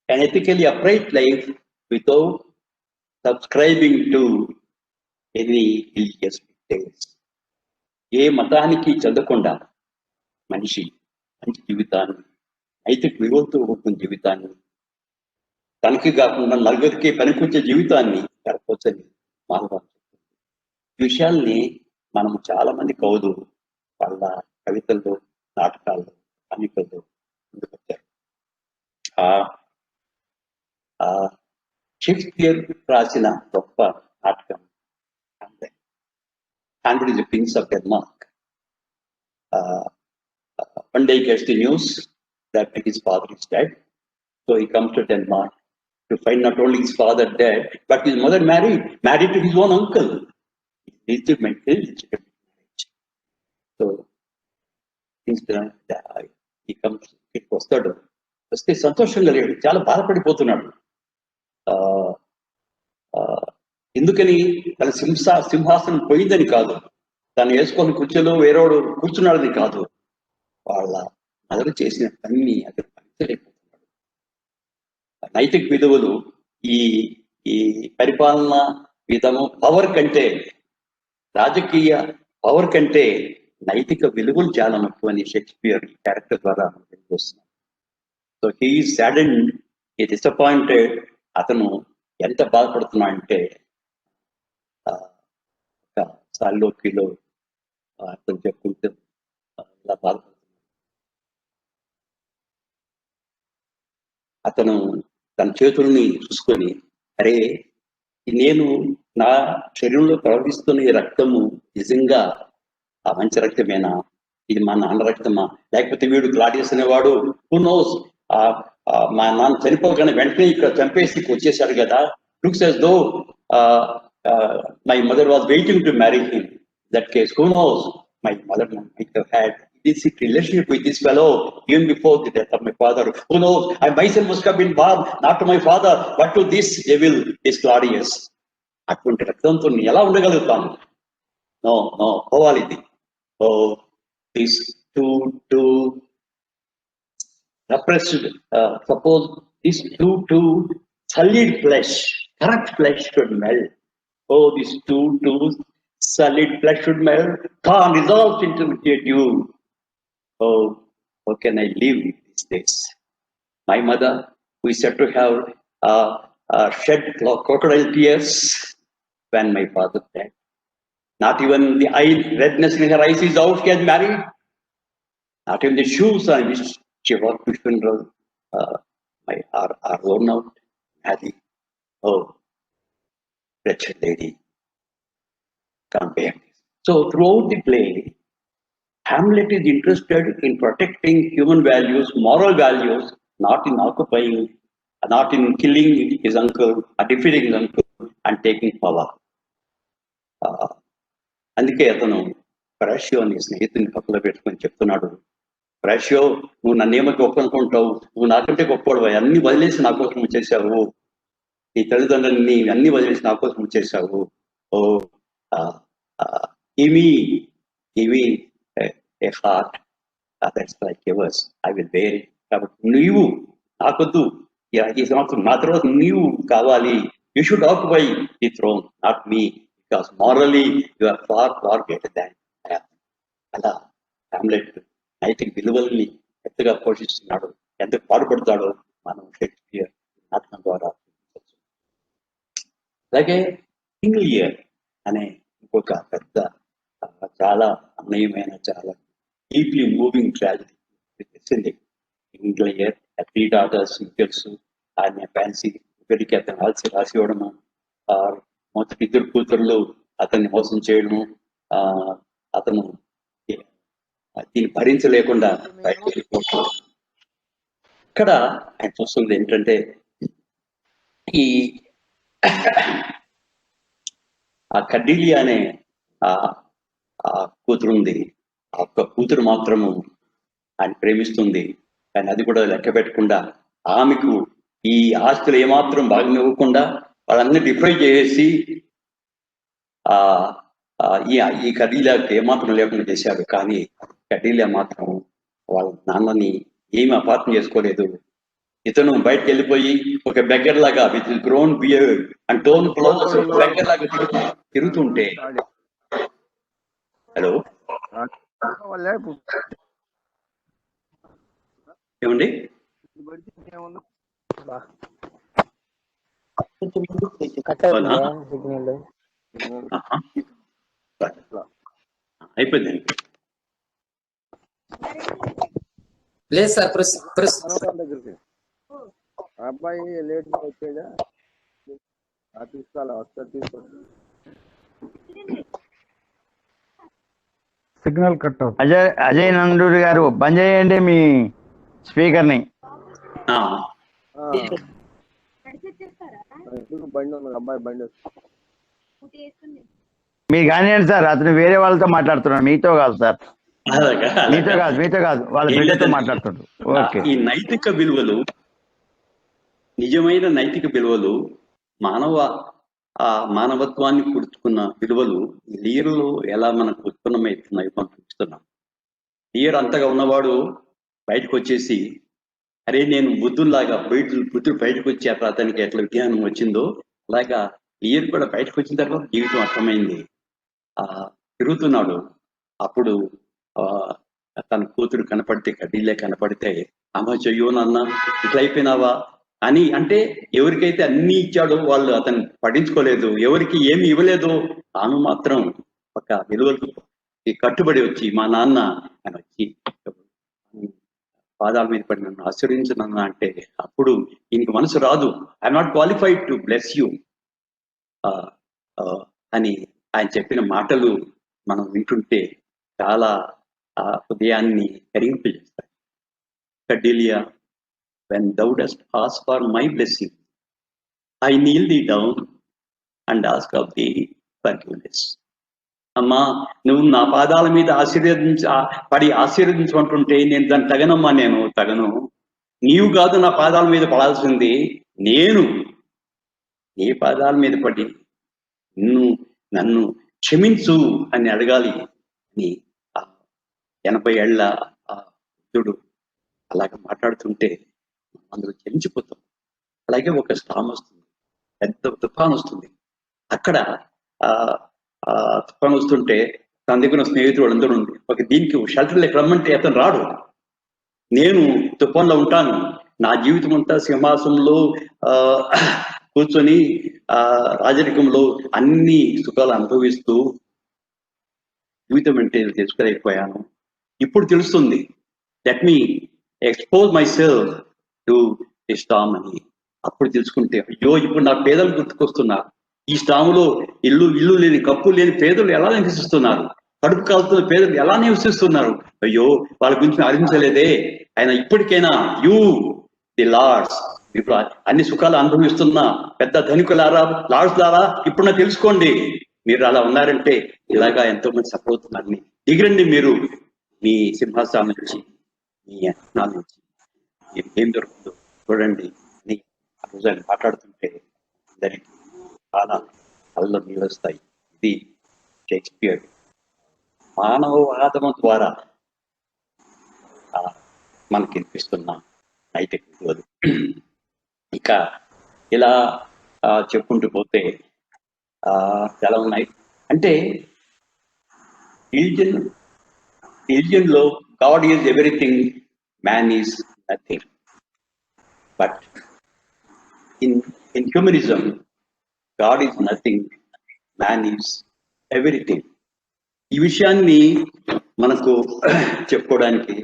an ethically upright life without subscribing to any religious dictates. ఏ మతానికి చెందకుండా మనిషి మంచి జీవితాన్ని, నైతిక విలువలతో కూడుకున్న జీవితాన్ని, తనకి కాకుండా నలుగురికి పనికొచ్చే జీవితాన్ని గడపవచ్చని మానవాళి చెప్తుంది. ఈ విషయాల్ని మనం చాలా మంది కవులు వాళ్ళ కవితల్లో, నాటకాల్లో, కవితల్లో ముందుకొచ్చారు. షేక్స్పియర్ రాసిన గొప్ప నాటకం hamlet. Hamlet is the prince of Denmark. One day he gets the news that his father is dead. So he comes to Denmark to find not only his father dead, but his mother married to his own uncle. So things he comes, వస్తాడు. వస్తే సంతోషంగా లేడు, చాలా బాధపడిపోతున్నాడు. ఎందుకని? తన సింహాసనం పోయిందని కాదు, తను వేసుకొని కూర్చోలో వేరేవాడు కూర్చున్నాడని కాదు, వాళ్ళ మదరు చేసిన పని అతను పంచలేకపోతున్నాడు. నైతిక విలువలు, ఈ పరిపాలన విధము పవర్ కంటే, రాజకీయ పవర్ కంటే నైతిక విలువలు చాలా ముఖ్యమని షేక్స్పియర్ క్యారెక్టర్ ద్వారా తెలియజేస్తున్నాం. సో హీ సాడెండ్, హీ డిసప్పాయింటెడ్ అతను ఎంత బాధపడుతున్నా అంటే ఒక సాల్లోకిలో అతను చెప్పుకుంటూ ఇలా బాధపడుతున్నాడు. అతను తన చేతుల్ని చూసుకొని, అరే నేను నా శరీరంలో ప్రవహిస్తున్న ఈ రక్తము నిజంగా ఆ మంచి రక్తమేనా, ఇది మా నాన్న రక్తమా, లేకపోతే వీడు క్లాడియస్ అనేవాడు హూ నోస్ మా నాన్న చనిపోగానే వెంటనే ఇక్కడ చంపేసి వచ్చేసాడు కదా, looks as though my mother was waiting to marry him. That case, who knows, my mother might have had illicit relationship with this fellow even before the death of my father. Who knows, I myself must have been born not to my father but to this devil, this Claudius. అటువంటి రక్తంతో నేను ఎలా ఉండగలుగుతాను? నో నో, పోవాలి ఇది. Oh this to suppressed, suppose this to solid flesh, correct flesh should melt. Oh, this to solid flesh should melt, calm dissolves into a dew. Oh, how can I live these days? My mother, who is said to have shed crocodile tears when my father died. Not even the eye redness in her eyes is out, she has married. Not even the shoes on which she walked to funeral are worn out. Maddy, oh, wretched lady, can't bear this. So throughout the play, Hamlet is interested in protecting human values, moral values, not in occupying, not in killing his uncle, or defeating his uncle, and taking power. అందుకే అతను పరాషియో అనే స్నేహితుని పక్కన పెట్టుకొని చెప్తున్నాడు, పరాషియో, నువ్వు నన్నేమో గొప్ప అనుకుంటావు, నువ్వు నాకంటే గొప్పవాడు, అన్ని వదిలేసి నా కోసం వచ్చేసావు, నీ తల్లిదండ్రులని అన్ని వదిలేసి నా కోసం వచ్చేసావు. ఓ give me a heart that's like yours, I will bear it. కాబట్టి నువ్వు నాకొద్దు, నా తర్వాత నీవు కావాలి, you should occupy the throne, not me, because morally you are far greater than I am. అలా హామ్లెట్ నైతిక విలువల్ని ఎంతగా పోషిస్తున్నాడు, ఎంత పాటుపడతాడో మనం షేక్స్పియర్ నాటకం ద్వారా. అలాగే సింగిల్ ఇయర్ అనే ఇంకొక పెద్ద చాలా అన్నయమైన, చాలా డీప్లీ మూవింగ్ ట్రాజడీ తెలిసింది. సింగిల్ ఇయర్, 3 daughters తెలుసు, ఆయన ఫ్యాన్సీ ఇప్పటికీ అతను రాసి ఇవ్వడము, మొదటి 2 కూతుర్లు అతన్ని మోసం చేయడము, అతను దీన్ని భరించలేకుండా బయటకు వెళ్ళిపోవడం. ఇక్కడ ఆయన చూస్తుంది ఏంటంటే ఈ ఆ కడ్డీలి అనే ఆ కూతురు ఉంది, ఆ ఒక్క కూతురు మాత్రము ఆయన ప్రేమిస్తుంది, కానీ అది కూడా లెక్క పెట్టకుండా ఆమెకు ఈ ఆస్తులు ఏమాత్రం భాగం ఇవ్వకుండా వాళ్ళన్నీ డిఫై చేసి ఈ కడ్డీలాకి ఏమాత్రం లేకుండా చేశాడు. కానీ కడ్డీలా మాత్రం వాళ్ళ నాన్నని ఏమి అపార్థం చేసుకోలేదు. ఇతను బయటకు వెళ్ళిపోయి ఒక బెగ్గర్ లాగా with grown beard and tone close beggar లాగా తిరుగుతుంటే, హలో ఏమండి, అయిపోయింది. లేదు సార్, అబ్బాయి లేట్ వచ్చేదా తీసుకోవాలి, వస్తారు తీసుకోండి. సిగ్నల్ కట్ అవుతుంది. అజయ్ నందూరి గారు బంద్ చేయండి మీ స్పీకర్ ని. బండి ఉంది, అబ్బాయి బండి మీరు కానివ్వండి సార్, అతను వేరే వాళ్ళతో మాట్లాడుతున్నాడు, మీతో కాదు సార్, మీతో కాదు వాళ్ళ బిడ్డతో మాట్లాడుతున్నాడు. ఓకే. ఈ నైతిక విలువలు, నిజమైన నైతిక విలువలు, మానవత్వాన్ని పుడుచుకున్న విలువలు లీయర్లో ఎలా మనకు ఉత్పన్నమవుతున్నాయో మనం చూస్తున్నాం. లీయర్ అంతగా ఉన్నవాడు బయటకు వచ్చేసి, అరే నేను బుద్ధుల్లాగా బుద్ధుడు బయటకు వచ్చాక అతనికి ఎట్లా విజ్ఞానం వచ్చిందో అలాగా లీయర్ కూడా బయటకు వచ్చిన తర్వాత జీవితం అర్థమైంది. తిరుగుతున్నాడు. అప్పుడు తన కూతురు కనపడితే, కడ్డీలే కనపడితే, అమ్మ చెయ్యో నాన్న ఇట్లా అయిపోయినావా, అని అంటే ఎవరికైతే అన్ని ఇచ్చాడో వాళ్ళు అతను పట్టించుకోలేదు, ఎవరికి ఏమి ఇవ్వలేదో తాను మాత్రం ఒక విలువలకు కట్టుబడి వచ్చి మా నాన్న ఆయన వచ్చి పాదాల మీద పడి నన్ను ఆశీర్వదించనన్నా అంటే అప్పుడు ఈయనకి మనసు రాదు. I'm not qualified to bless you అని ఆయన చెప్పిన మాటలు మనం వింటుంటే చాలా హృదయాన్ని కరింపజేస్తాయి. కడ్డిలియా, when thou dost ask for my blessing, I kneel thee down and ask of thee forgiveness. అమ్మా, నువ్వు నా పాదాల మీద ఆశీర్వదించమంటుంటే నేను దాన్ని తగనమ్మా, నేను తగను. నీవు కాదు నా పాదాల మీద పడాల్సింది, నేను నీ పాదాల మీద పడి నన్ను క్షమించు అని అడగాలి అని 80 ఏళ్ల ఆ వృద్ధుడు అలాగ మాట్లాడుతుంటే అందులో చెలించిపోతాం. అలాగే ఒక స్టామ్ వస్తుంది, పెద్ద తుఫాన్ వస్తుంది. అక్కడ తుఫాన్ వస్తుంటే తన దగ్గర స్నేహితుడు అందరూ ఉంది, ఒక దీనికి షెల్టర్ లెక్క రమ్మంటే అతను రాడు. నేను తుఫాన్లో ఉంటాను, నా జీవితం అంతా సింహాసనంలో కూర్చొని రాజరికంలో అన్ని సుఖాలు అనుభవిస్తూ జీవితం అంటే తెలుసుకోలేకపోయాను. ఇప్పుడు తెలుస్తుంది. Let me expose my self to the storm అని. అప్పుడు తెలుసుకుంటే అయ్యో, ఇప్పుడు నా పేదలు గుర్తుకొస్తున్నారు. ఈ స్టాములో ఇల్లు లేని, కప్పు లేని పేదలు ఎలా నివసిస్తున్నారు, కడుపు కాలుతున్న పేదలు ఎలా నివసిస్తున్నారు. అయ్యో, వాళ్ళ గురించి ఆలోచించలేదే. ఆయన ఇప్పటికైనా యూ ది లార్డ్స్, ఇప్పుడు అన్ని సుఖాలు అనుభవిస్తున్న పెద్ద ధనికులారా, లార్డ్స్ లారా, ఇప్పుడు తెలుసుకోండి. మీరు అలా ఉన్నారంటే ఇలాగా ఎంతో మంది సఫర్ అవుతున్నారని. దిగరండి మీరు మీ సింహాసనం నుంచి, మీ అసనాల నుంచి, మీరు ఏం దొరుకుతుందో చూడండి అని ఆ రోజు ఆయన మాట్లాడుతుంటే అందరికీ చాలా కళ్ళలో నీళ్ళు వస్తాయి. ఇది షేక్స్పియర్ మానవవాదం ద్వారా మనకి వినిపిస్తున్న నైతిక విలువలు. ఇక ఇలా చెప్పుకుంటూ పోతే చాలా ఉన్నాయి. అంటే రిలీజియన్ లో God is everything, man is nothing. But in humanism God is nothing, man is everything. ఈ విషయాన్ని మనకు చెప్పుకోవడానికి,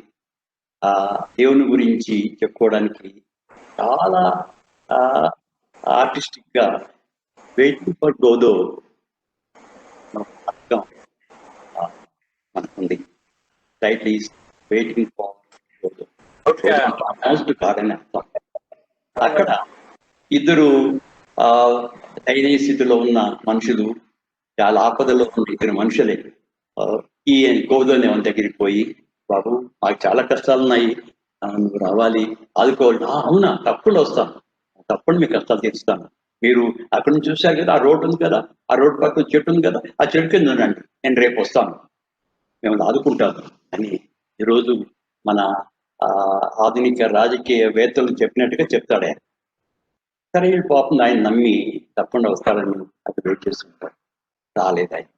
దేవుని గురించి చెప్పుకోవడానికి చాలా ఆర్టిస్టిక్ గా వెయిటింగ్ ఫర్ గోదో అర్థం మనకుంది. టైటిల్ ఈజ్ వెయిటింగ్ ఫర్ గోదో, కాదని అర్థం. అక్కడ ఇద్దరు దయనీయ స్థితిలో ఉన్న మనుషులు, చాలా ఆపదలో ఉన్న ఇద్దరు మనుషులే ఈ గోదో అనే వాళ్ళ దగ్గరికి పోయి, బాబు మాకు చాలా కష్టాలు ఉన్నాయి, నువ్వు రావాలి, ఆదుకోవాలి. అవునా, తప్పకుండా వస్తాను, తప్పకుండా మీ కష్టాలు తీరుస్తాను. మీరు అక్కడ నుంచి చూశారు కదా, ఆ రోడ్డు ఉంది కదా, ఆ రోడ్డు పక్కన చెట్టు ఉంది కదా, ఆ చెట్టు కింద ఉండండి, నేను రేపు వస్తాను, మిమ్మల్ని ఆదుకుంటాను అని ఈరోజు మన ఆధునిక రాజకీయవేత్తలు చెప్పినట్టుగా చెప్తాడే. సరే, పాపం ఆయన నమ్మి తప్పకుండా వస్తాడని అది వెయిట్ చేస్తుంటారు. రాలేదు, ఆయన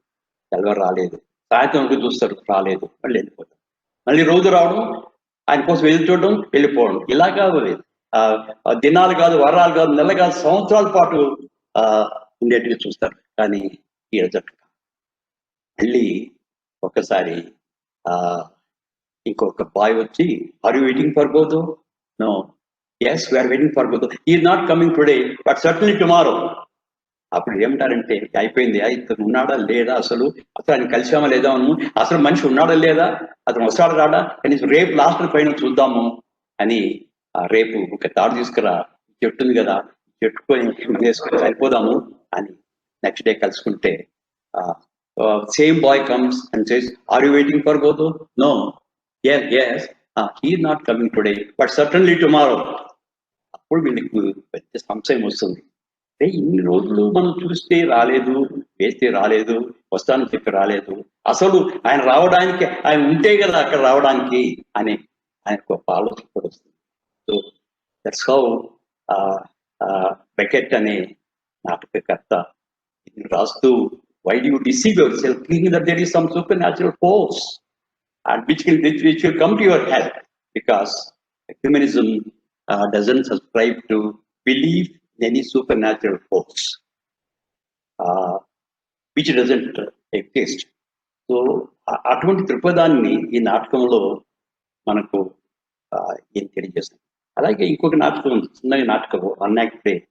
తెల్లవారు రాలేదు, సాయంత్రం వరకు చూస్తారు, రాలేదు, మళ్ళీ వెళ్ళిపోతారు. మళ్ళీ రోజు రావడం, ఆయన కోసం ఎదురు చూడడం, వెళ్ళిపోవడం. ఇలాగా దినాలు కాదు, వారాలు కాదు, నెల కాదు, సంవత్సరాల పాటు ఉండేట్టుగా చూస్తారు. కానీ ఈ ఎజట్ మళ్ళీ ఒక్కసారి ఇంకొక బాయ్ వచ్చి, are you waiting for Godot? No, yes we're waiting for Godot, is not coming today but certainly tomorrow. అప్పుడు ఏమంటారంటే, అయిపోయింది, ఇతను ఉన్నాడా లేదా, అసలు ఆయన కలిసామా లేదా, అసలు మనిషి ఉన్నాడా లేదా, అతను వస్తాడా రాడా, కనీసం రేపు లాస్ట్ పైన చూద్దాము అని రేపు ఒక తాడు తీసుకురా, చెట్టు ఉంది కదా, చెట్టుకొని వేసుకొని సరిపోదాము అని నెక్స్ట్ డే కలుసుకుంటే same boy comes and says, are you waiting for Godot? No, yes, he is not coming today but certainly tomorrow. అప్పుడు వీళ్ళకి పెద్ద సంశయం వస్తుంది. ఇన్ని రోజులు మనం చూస్తే రాలేదు, వేస్తే రాలేదు, వస్తానని చెప్పి రాలేదు, అసలు ఆయన రావడానికి, ఆయన ఉంటే కదా అక్కడ రావడానికి అని ఆయనకు ఒక ఆలోచన కూడా వస్తుంది. సో దట్స్ హౌ బెకెట్ అనే నాటకకర్త రాస్తూ, why do you deceive yourself thinking that there is some supernatural force and which will come to your help, because humanism doesn't subscribe to believe in any supernatural force which doesn't exist. So అటువంటి దృక్పథాన్ని ఈ నాటకంలో మనకు ఏం తెలియజేస్తుంది. అలాగే ఇంకొక నాటకం ఉంది, చిన్న నాటకం, అన్యాక్టెడ్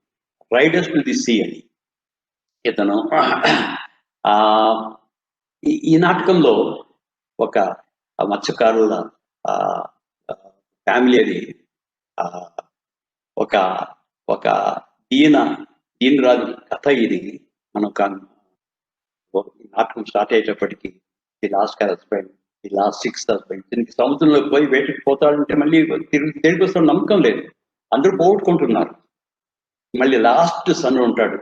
రైడర్స్ టు ది సీ అని. ఇతను ఈ నాటకంలో ఒక మత్స్యకారుల ఫ్యామిలీ అది ఒక ఒక దీనరాజు కథ ఇది. మనం నాటకం స్టార్ట్ అయ్యేటప్పటికి ఈ లాస్ట్ హస్బెండ్, ఈ లాస్ట్ 6th హస్బెండ్, దీనికి సముద్రంలో పోయి వేటకి పోతాడంటే మళ్ళీ తిరిగి వస్తాడు, నమ్మకం లేదు, అందరూ పోగొట్టుకుంటున్నారు. మళ్ళీ లాస్ట్ సన్ ఉంటాడు,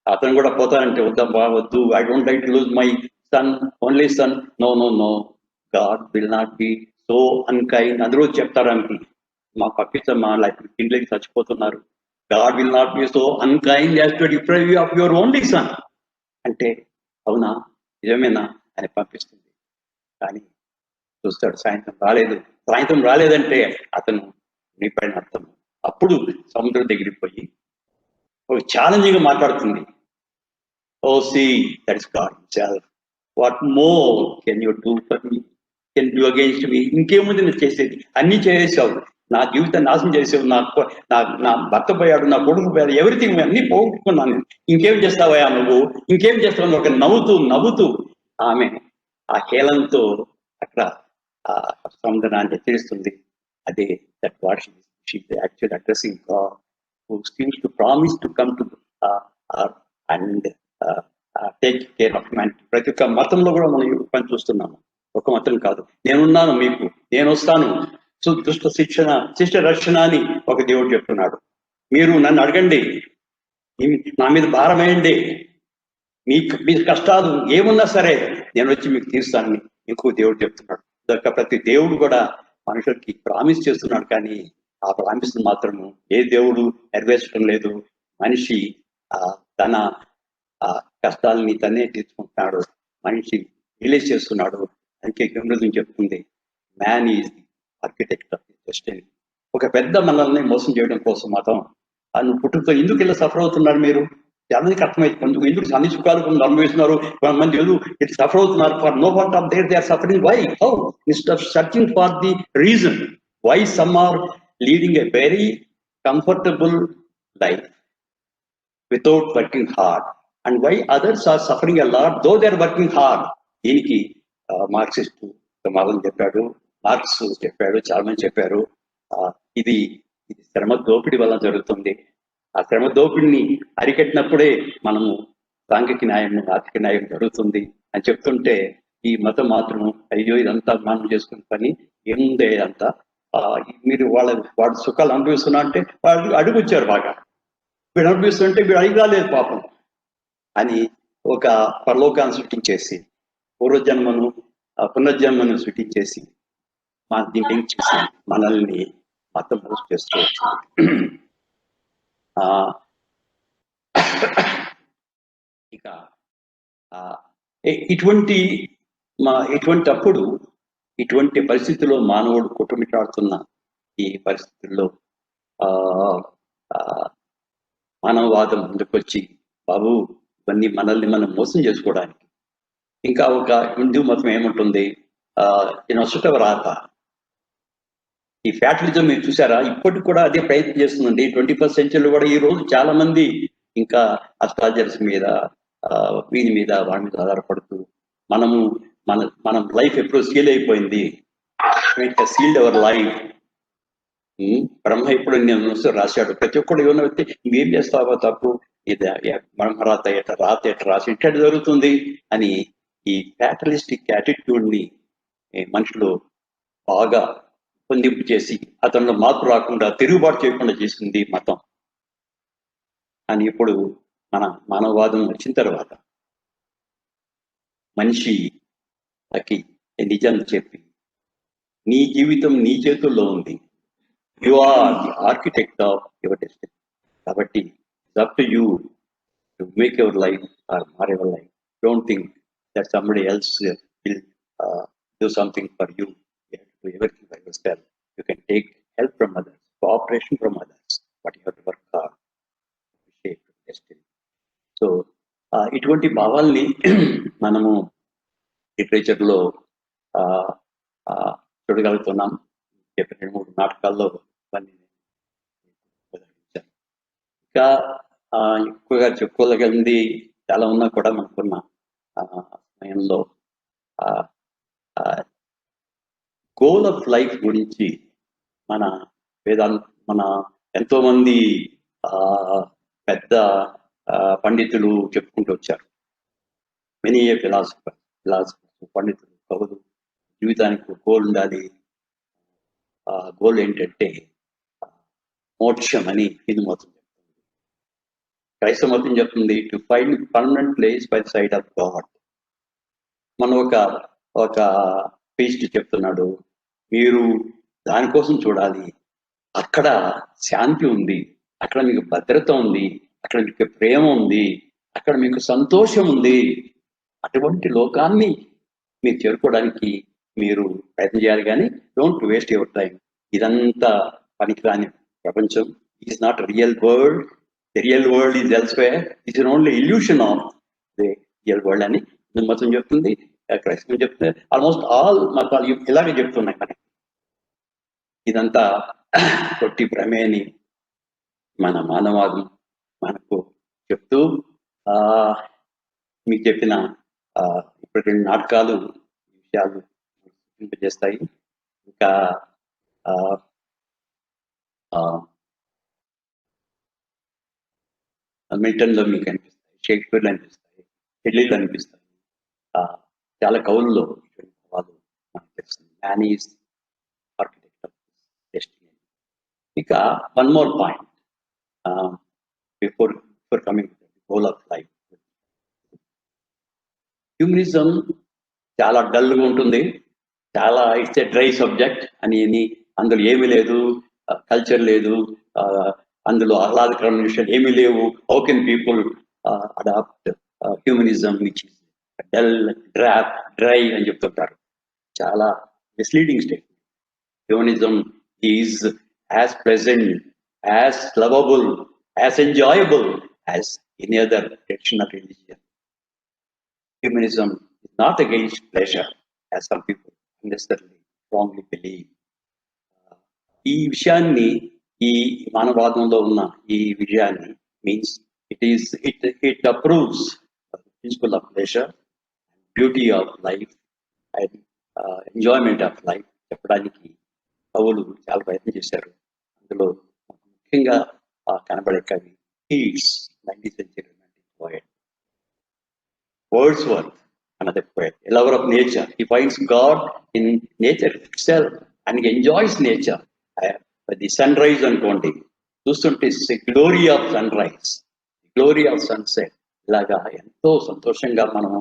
అతను కూడా పోతానంటే వద్దా వద్దు, I don't like to lose my son, only son, no no no, God will not be so unkind. అందరూ చెప్తారానికి మా పక్కించమ్మా, లైక్ ఇంట్లోకి చచ్చిపోతున్నారు, God will not be so unkind as to deprive you of your only son అంటే అవునా నిజమేనా అని పంపిస్తుంది. కానీ చూస్తాడు సాయంత్రం రాలేదంటే అతను నీపైన అర్థం. అప్పుడు సముద్రం దగ్గరికి పోయి ఒక ఛాలెంజింగ్ గా మాట్లాడుతుంది. Oh see, that is God himself, what more can you do for me, can do against me? ఇంకేముంది నేను చేసేది? అన్ని చేసావు, నా జీవితాన్ని నాశనం చేసావు, నా భర్త పోయాడు, నా కొడుకు పోయాడు, ఎవ్రీథింగ్ అన్ని పోగొట్టుకున్నాను, ఇంకేం చేస్తావా నువ్వు, ఇంకేం చేస్తావు? ఒక నవ్వుతూ ఆమె ఆ హేళనతో అక్కడ సముద్రాన్ని హెచ్చరిస్తుంది. అదే that what she actual addressing God who seems to promise to come to and take care of man. ప్రతి ఒక్క మతంలో కూడా మనం పని చూస్తున్నాము, ఒక మతం కాదు. నేనున్నాను మీకు, నేను వస్తాను, దుష్ట శిష్ట రక్షణ అని ఒక దేవుడు చెప్తున్నాడు. మీరు నన్ను అడగండి, నా మీద భారం వేయండి, మీ కష్టాలు ఏమున్నా సరే నేను వచ్చి మీకు తీరుస్తానని ఇంకో దేవుడు చెప్తున్నాడు. ప్రతి దేవుడు కూడా మనుషులకి ప్రామిస్ చేస్తున్నాడు, కానీ ఆ ప్రామిస్ మాత్రము ఏ దేవుడు నెరవేర్చడం లేదు. మనిషి తన కష్టాలని తనే తీర్చుకుంటున్నాడు, మనిషి రిలీజ్ చేస్తున్నాడు. అందుకే గమృతం చెప్తుంది, man is the architect of the destiny. ఒక పెద్ద మనల్ని మోసం చేయడం కోసం మతం, నువ్వు పుట్టుకతో ఎందుకు ఇలా సఫర్ అవుతున్నారు మీరు? అందరికి అర్థమైంది ఎందుకు అన్ని సుఖాలు అనుభవిస్తున్నారు. కొంతమంది ఇట్ సఫర్ అవుతున్నారు for no part of their they are suffering. Why? How? Instead of searching for the reason why some are leading a very comfortable life without working hard, and why others are suffering a lot though they are working hard. దీనికి మార్క్సిస్ట్ సమాధానం చెప్పాడు, మార్క్స్ చెప్పాడు, చాలా మంది చెప్పారు. ఇది శ్రమ దోపిడీ వల్ల జరుగుతుంది. ఆ శ్రమ దోపిడిని అరికట్టినప్పుడే మనము సాంఘిక న్యాయం, ఆర్థిక న్యాయం జరుగుతుంది అని చెప్తుంటే, ఈ మతం మాత్రం అయ్యో ఇదంతా మనం చేసుకున్న పని ఏముందే అంతా, మీరు వాడు సుఖాలు అనుభవిస్తున్నా అంటే వాళ్ళు అడుగుచ్చారు బాగా, వీడు అనిపిస్తుంటే వీడు అడిగి రాలేదు పాపం అని ఒక పరలోకాన్ని సృష్టించేసి, పూర్వజన్మను పునర్జన్మను సృష్టించేసి దీన్ని చేసి మనల్ని మతం మోసం చేస్తూ వచ్చింది. ఇక ఇటువంటి పరిస్థితుల్లో మానవుడు కొట్టుమిట్టాడుతున్న ఈ పరిస్థితుల్లో మానవవాదం ముందుకొచ్చి, బాబు ఇవన్నీ మనల్ని మనం మోసం చేసుకోవడానికి. ఇంకా ఒక హిందూ మతం ఏముంటుంది, నొసట రాత, ఈ ఫ్యాటలిజం మీరు చూసారా, ఇప్పటికి కూడా అదే ప్రయత్నం చేస్తుందండి. 21st సెంచరీలో కూడా ఈ రోజు చాలా మంది ఇంకా అస్ట్రాలజర్స్ మీద, వీని మీద, వాడి మీద ఆధారపడుతూ మన లైఫ్ ఎప్పుడు సీల్ అయిపోయింది, సీల్డ్ అవర్ లైఫ్. బ్రహ్మ ఇప్పుడు నేను రాశాడు, ప్రతి ఒక్కడు ఏమన్నా వస్తే నువ్వేం చేస్తావో తప్పు, ఇది బ్రహ్మరాత రాత ఎట్లా రాసి ఇట్లా జరుగుతుంది అని ఈ ఫ్యాటలిస్టిక్ యాటిట్యూడ్ ని మనుషులు బాగా పొందింపు చేసి అతనిలో మార్పు రాకుండా, తిరుగుబాటు చేయకుండా చేసింది మతం. అని ఇప్పుడు మన మానవవాదం వచ్చిన తర్వాత మనిషికి నిజాన్ని చెప్పి, నీ జీవితం నీ చేతుల్లో ఉంది, you are the architect of your destiny. Kabatti, it's up to you to make your life or mar your life. Don't think that somebody else will do something for you. You have to do everything by yourself. You can take help from others, cooperation from others, but you have to work hard. So ఇటువంటి భావాల్ని మనము లిటరేచర్లో చూడగలుగుతున్నాం. చెప్పిన 2-3 నాటకాల్లో ఇవన్నీ ఇంకా ఎక్కువగా చెప్పుకోగలిగింది చాలా ఉన్నా కూడా మనకున్న సమయంలో గోల్ ఆఫ్ లైఫ్ గురించి మన ఎంతో మంది పెద్ద పండితులు చెప్పుకుంటూ వచ్చారు. మెనీ ఫిలాసఫర్స్ పండితులు, కవులు జీవితానికి గోల్ ఉండాలి. గోల్ ఏంటంటే మోక్షం అని హిందూ మతం చెప్తుంది. క్రైస్తవ మతం చెప్తుంది to find permanent place by the side of God. మనం ఒక పీస్ట్ చెప్తున్నాడు, మీరు దానికోసం చూడాలి. అక్కడ శాంతి ఉంది, అక్కడ మీకు భద్రత ఉంది, అక్కడ మీకు ప్రేమ ఉంది, అక్కడ మీకు సంతోషం ఉంది. అటువంటి లోకాన్ని మీరు చేరుకోవడానికి మీరు ప్రయత్నం చేయాలి, కానీ డోంట్ వేస్ట్ యువర్ టైం. ఇదంతా పనికిరాని ప్రపంచం. It is not real world. The real world is elsewhere. It is only illusion of the real world అని హిందూ మతం చెప్తుంది, క్రైస్తవం చెప్తుంది. ఆల్మోస్ట్ ఆల్ మతాలు ఇలాగే చెప్తున్నాయి. మనకి ఇదంతా కొట్టి భ్రమేని మన మానవాదం మనకు చెప్తూ మీకు చెప్పిన ఇప్పుడు 2 నాటకాలు విషయాలు చేస్తాయి. ఇంకా మిల్టన్లో మీకు అనిపిస్తాయి, షేక్స్పియర్లో అనిపిస్తాయి, షెల్లీలో అనిపిస్తాయి. చాలా కవుల్లో వాళ్ళు మనకు తెలుస్తుంది. Man is architect of destiny. ఇక one more point before coming goal of life. Humanism చాలా డల్గా ఉంటుంది, చాలా ఇట్స్ ఎ డ్రై సబ్జెక్ట్ అని అందులో ఏమీ లేదు, కల్చర్ లేదు, అందులో ఆహ్లాదకరమైన విషయాలు ఏమీ లేవు. How can people adapt humanism which is dull, dry అని చెప్తుంటారు. చాలా misleading statement. Humanism is as present, as lovable, as enjoyable as any other traditional religion. Humanism is not against pleasure, as some people unnecessarily strongly believe. ఈ విషయాన్ని, ఈ మానవాదంలో ఉన్న ఈ విజయాన్ని means it approves principle of pleasure, beauty of life and enjoyment of life చెప్పడానికి కవులు చాలా ప్రయత్నం చేశారు. అందులో ముఖ్యంగా కనబడే కవి Keats, 19th century romantic poet. Wordsworth, another poet, a lover of nature. He finds God in nature itself and he enjoys nature. The sunrise అనుకోండి, చూస్తుంటే glory of sunrise, glory of sunset, ఇలాగా ఎంతో సంతోషంగా మనం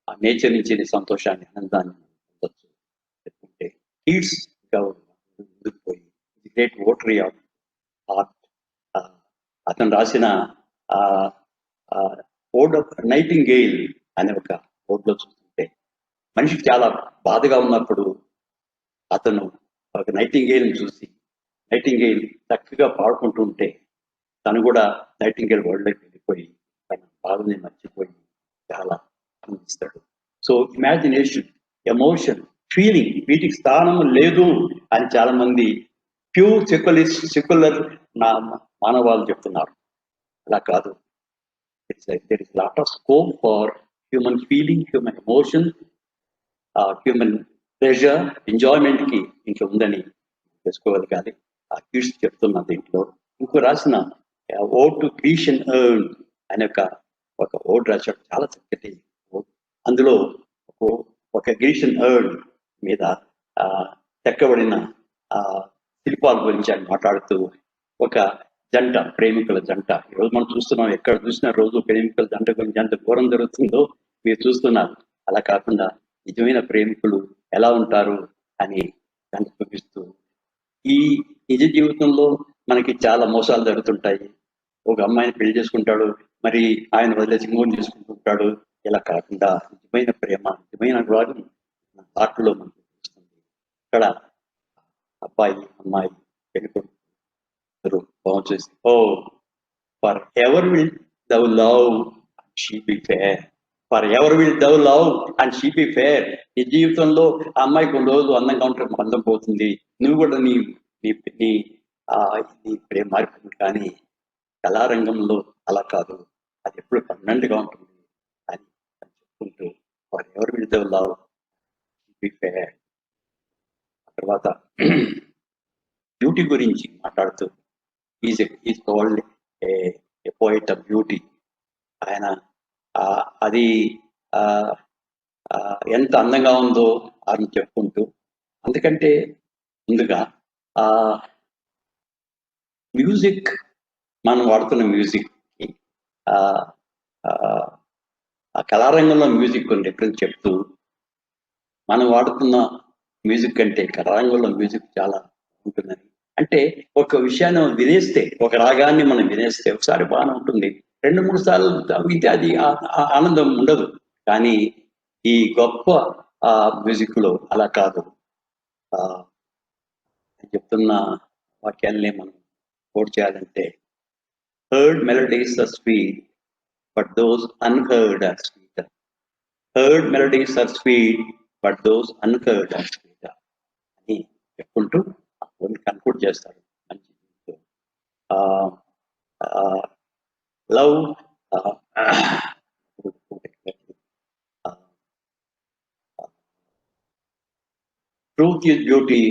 ఆ నేచర్ నుంచి సంతోషాన్ని, ఆనందాన్ని పొందొచ్చు. ఎందుకంటే కీట్స్ ముందుకు పోయి గ్రేట్ వోటరీ ఆఫ్ ఆర్ట్. అతను రాసిన ఓడ్ ఆఫ్ నైటింగేల్ అనే ఒక ఓడ్లో చూస్తుంటే మనిషికి చాలా బాధగా ఉన్నప్పుడు అతను ఒక నైటింగేల్ని చూసి, నైటింగేల్ చక్కగా పాడుకుంటుంటే తను కూడా నైటింగేల్ వరల్డ్లోకి వెళ్ళిపోయి తన బాధని మర్చిపోయి చాలా ఆనందిస్తాడు. సో ఇమాజినేషన్, ఎమోషన్, ఫీలింగ్ వీటికి స్థానం లేదు అని చాలా మంది ప్యూర్ సెక్యులర్ మానవాళ్ళు చెప్తున్నారు. అలా కాదు. There is a lot of scope for human feeling, human emotion, human pleasure, enjoyment కి ఇంకా ఉందని తెలుసుకోగలగాలి. ఆ కీట్స్ చెప్తున్న దీంట్లో ఇంకో రాసిన ఓడ్ టు గ్రీషియన్ ఎర్న్ అనే ఒక ఓడ్ రాశాడు, చాలా చక్కటి ఓడ్. అందులో ఒక గ్రీషియన్ ఎర్న్ మీద చెక్కబడిన శిల్పాల గురించి ఆయన మాట్లాడుతూ ఒక జంట, ప్రేమికుల జంట, ఈరోజు మనం చూస్తున్నాం, ఎక్కడ చూసినా రోజు ప్రేమికుల జంట గురించి ఎంత ఘోరం జరుగుతుందో మీరు చూస్తున్నారు. అలా కాకుండా నిజమైన ప్రేమికులు ఎలా ఉంటారు అని దాన్ని చూపిస్తూ, ఈ నిజ జీవితంలో మనకి చాలా మోసాలు జరుగుతుంటాయి. ఒక అమ్మాయిని పెళ్లి చేసుకుంటాడు, మరి ఆయన వదిలేసి ఇంకోని చేసుకుంటుంటాడు. ఇలా కాకుండా నిజమైన ప్రేమ, నిజమైన అనురాగం మన హార్ట్లో మనకు చూపిస్తుంది. ఇక్కడ అబ్బాయి, అమ్మాయి, పెళ్ళికొడుకు బాగుంది. Oh forever will thou love and she be fair. Forever will thou love and she be fair. నీ జీవితంలో ఆ అమ్మాయికి కొన్ని రోజులు అందంగా ఉంటే అందం పోతుంది, నువ్వు కూడా నీ నీ నీ నీ ప్రేమ మారిపోతుంది. కానీ కళారంగంలో అలా కాదు, అది ఎప్పుడు పర్మనెంట్గా ఉంటుంది అని చెప్పుకుంటూ forever will thou love be fair. తర్వాత బ్యూటీ గురించి మాట్లాడుతూ is called a poet of beauty. ఆయన అది ఎంత అందంగా ఉందో అని చెప్పుకుంటూ, అందుకంటే ముందుగా మ్యూజిక్, మనం వాడుతున్న మ్యూజిక్, ఆ కళారంగంలో మ్యూజిక్ కొన్ని డిఫరెన్స్ చెప్తూ, మనం వాడుతున్న మ్యూజిక్ కంటే కళారంగంలో మ్యూజిక్ చాలా ఉంటుందని. అంటే ఒక విషయాన్ని వినేస్తే, ఒక రాగాన్ని మనం వినేస్తే ఒకసారి బాగానే ఉంటుంది, 2-3 సార్లు వింటే అది ఆనందం ఉండదు. కానీ ఈ గొప్ప మ్యూజిక్ లో అలా కాదు. చెప్తున్న వాక్యాలనే మనం కోట్ చేయాలంటే, heard melodies are sweet, but those unheard are sweeter. Heard melodies are sweet, but those unheard are sweeter అని చెప్పుకుంటూ కన్క్లూడ్ చేస్తారు. Love truth is beauty,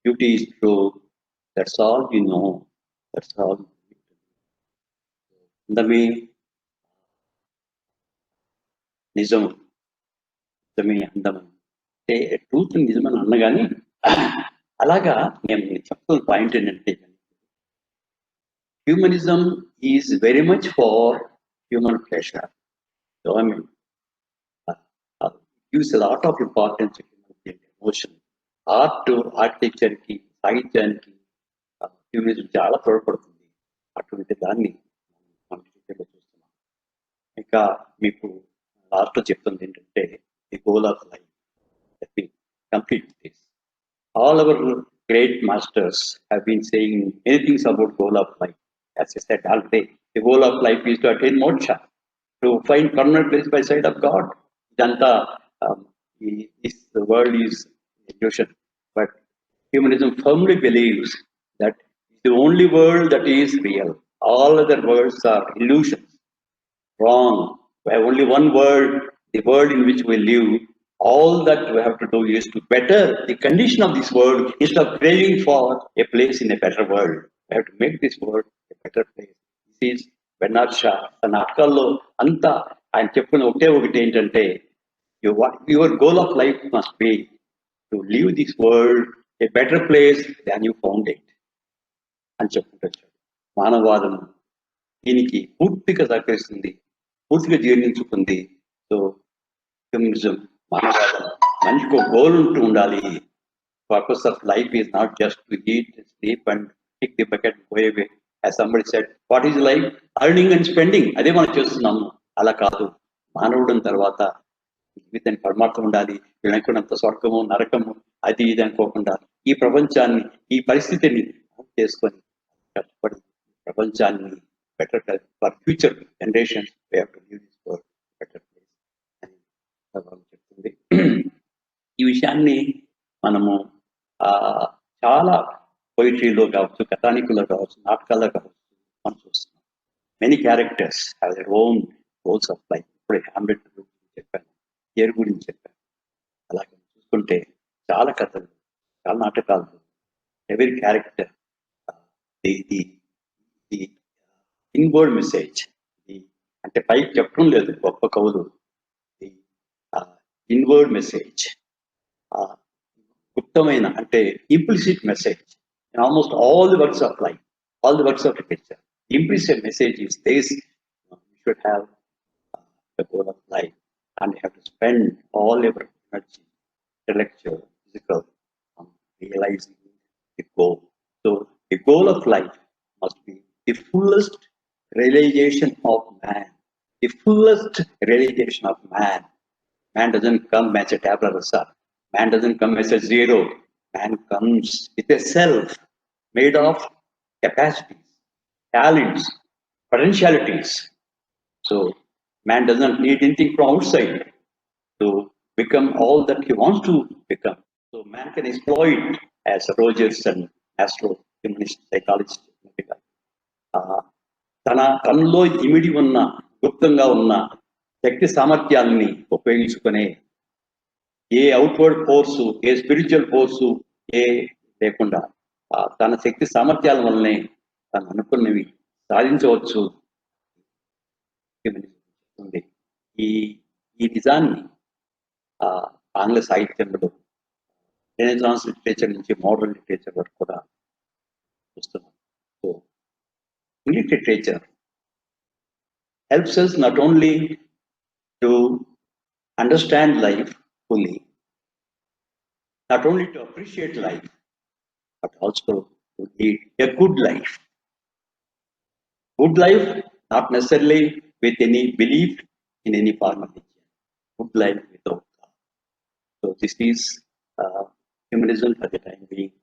beauty is truth, that's all we know, that's all. అందమే నిజం, నిజమే అందం అంటే ట్రూత్ నిజమని అన్నగాని, అలాగా నేను చెప్తున్న పాయింట్ ఏంటంటే, humanism is very much far human pleasure. So I mean gives a lot of importance to human emotion. Architecture కి, సాహిత్యానికి హ్యూమనిజం చాలా తోడ్పడుతుంది. అటువంటి దాన్ని మనం చూస్తున్నాం. ఇంకా మీకు లాస్ట్ లో చెప్తుంది ఏంటంటే, the goal of life. Complete this. All our great masters have been saying many things about goal of life. As I said already, the goal of life is to attain moksha, to find permanent place by side of God. Janta, the world is illusion, but humanism firmly believes that the only world that is real. All other worlds are illusions. Wrong. We have only one world, the world in which we live. All that we have to do is to better the condition of this world instead of craving for a place in a better world. We have to make this world a better place. This is Bernard Shaw. The నాటకాల్లో అంతా ఆయన చెప్పిన ఒకటి ఏంటంటే, your goal of life must be to leave this world a better place than you found it అని చెప్పుకుంటారు. మానవవాదం దీనికి పూర్తిగా సహకరిస్తుంది, పూర్తిగా జీర్ణించుకుంది. సో హ్యూమనిజం, మానవవాదం, మనిషికి ఒక గోల్ ఉండాలి. Purpose of life is not just to eat, sleep and tick the bucket go away. As somebody said, what is life? Earning and spending. అదే మనం చేస్తున్నాము. అలా కాదు. మానవుడిన తర్వాత జీవితానికి పరమార్థం ఉండాలి. వీళ్ళనుకున్నంత స్వర్గము, నరకము, అది ఇది అనుకోకుండా ఈ ప్రపంచాన్ని, ఈ పరిస్థితిని చేసుకొని కష్టపడి ప్రపంచాన్ని better for future generation we have to leave this world better place అని చెప్తుంది. ఈ విషయాన్ని మనము చాలా పోయిటరీలో కావచ్చు, కథానికుల్లో కావచ్చు, నాటకాల్లో కావచ్చు మనం చూస్తున్నాం. Many characters have their own goals of life. ఇప్పుడే హామ్లెట్ గురించి చెప్పాను, ఏర్ గురించి చెప్పాను. అలాగే చూసుకుంటే చాలా కథలు, చాలా నాటకాలు, every character the inward message, అంటే పైకి చెప్పడం లేదు గొప్ప కవులు, ది ఇన్వర్డ్ మెసేజ్, గుప్తమైన అంటే implicit message in almost all the works of life, all the works of literature. Implicit message is this: we should have the goal of life, and we have to spend all our energy, intellectual, physical, on realizing the goal. So the goal of life must be the fullest realization of man. The fullest realization of man. Man doesn't come as a tabula rasa. Man doesn't come as a zero. Man comes with a self made of capacities, talents, potentialities. So man doesn't need anything from outside to become all that he wants to become. So man can exploit, as Rogers and astro humanist psychologist తనలో ఇమిడి ఉన్న గుప్తంగా ఉన్న శక్తి సామర్థ్యాలని ఉపయోగించుకునే a outward force, a spiritual force ఏ లేకుండా తన శక్తి సామర్థ్యాల వల్లనే తను అనుకున్నవి సాధించవచ్చు. ఈ ఈ నిజాన్ని ఆంగ్ల సాహిత్యంలో రెనెసాన్స్ లిటరేచర్ నుంచి మోడర్న్ లిటరేచర్ వరకు కూడా చూస్తున్నాం. So English literature helps us not only to understand life fully, not only to appreciate life, but also to lead a good life. Good life, not necessarily with any belief in any form of religion. Good life without God. So this is humanism for the time being.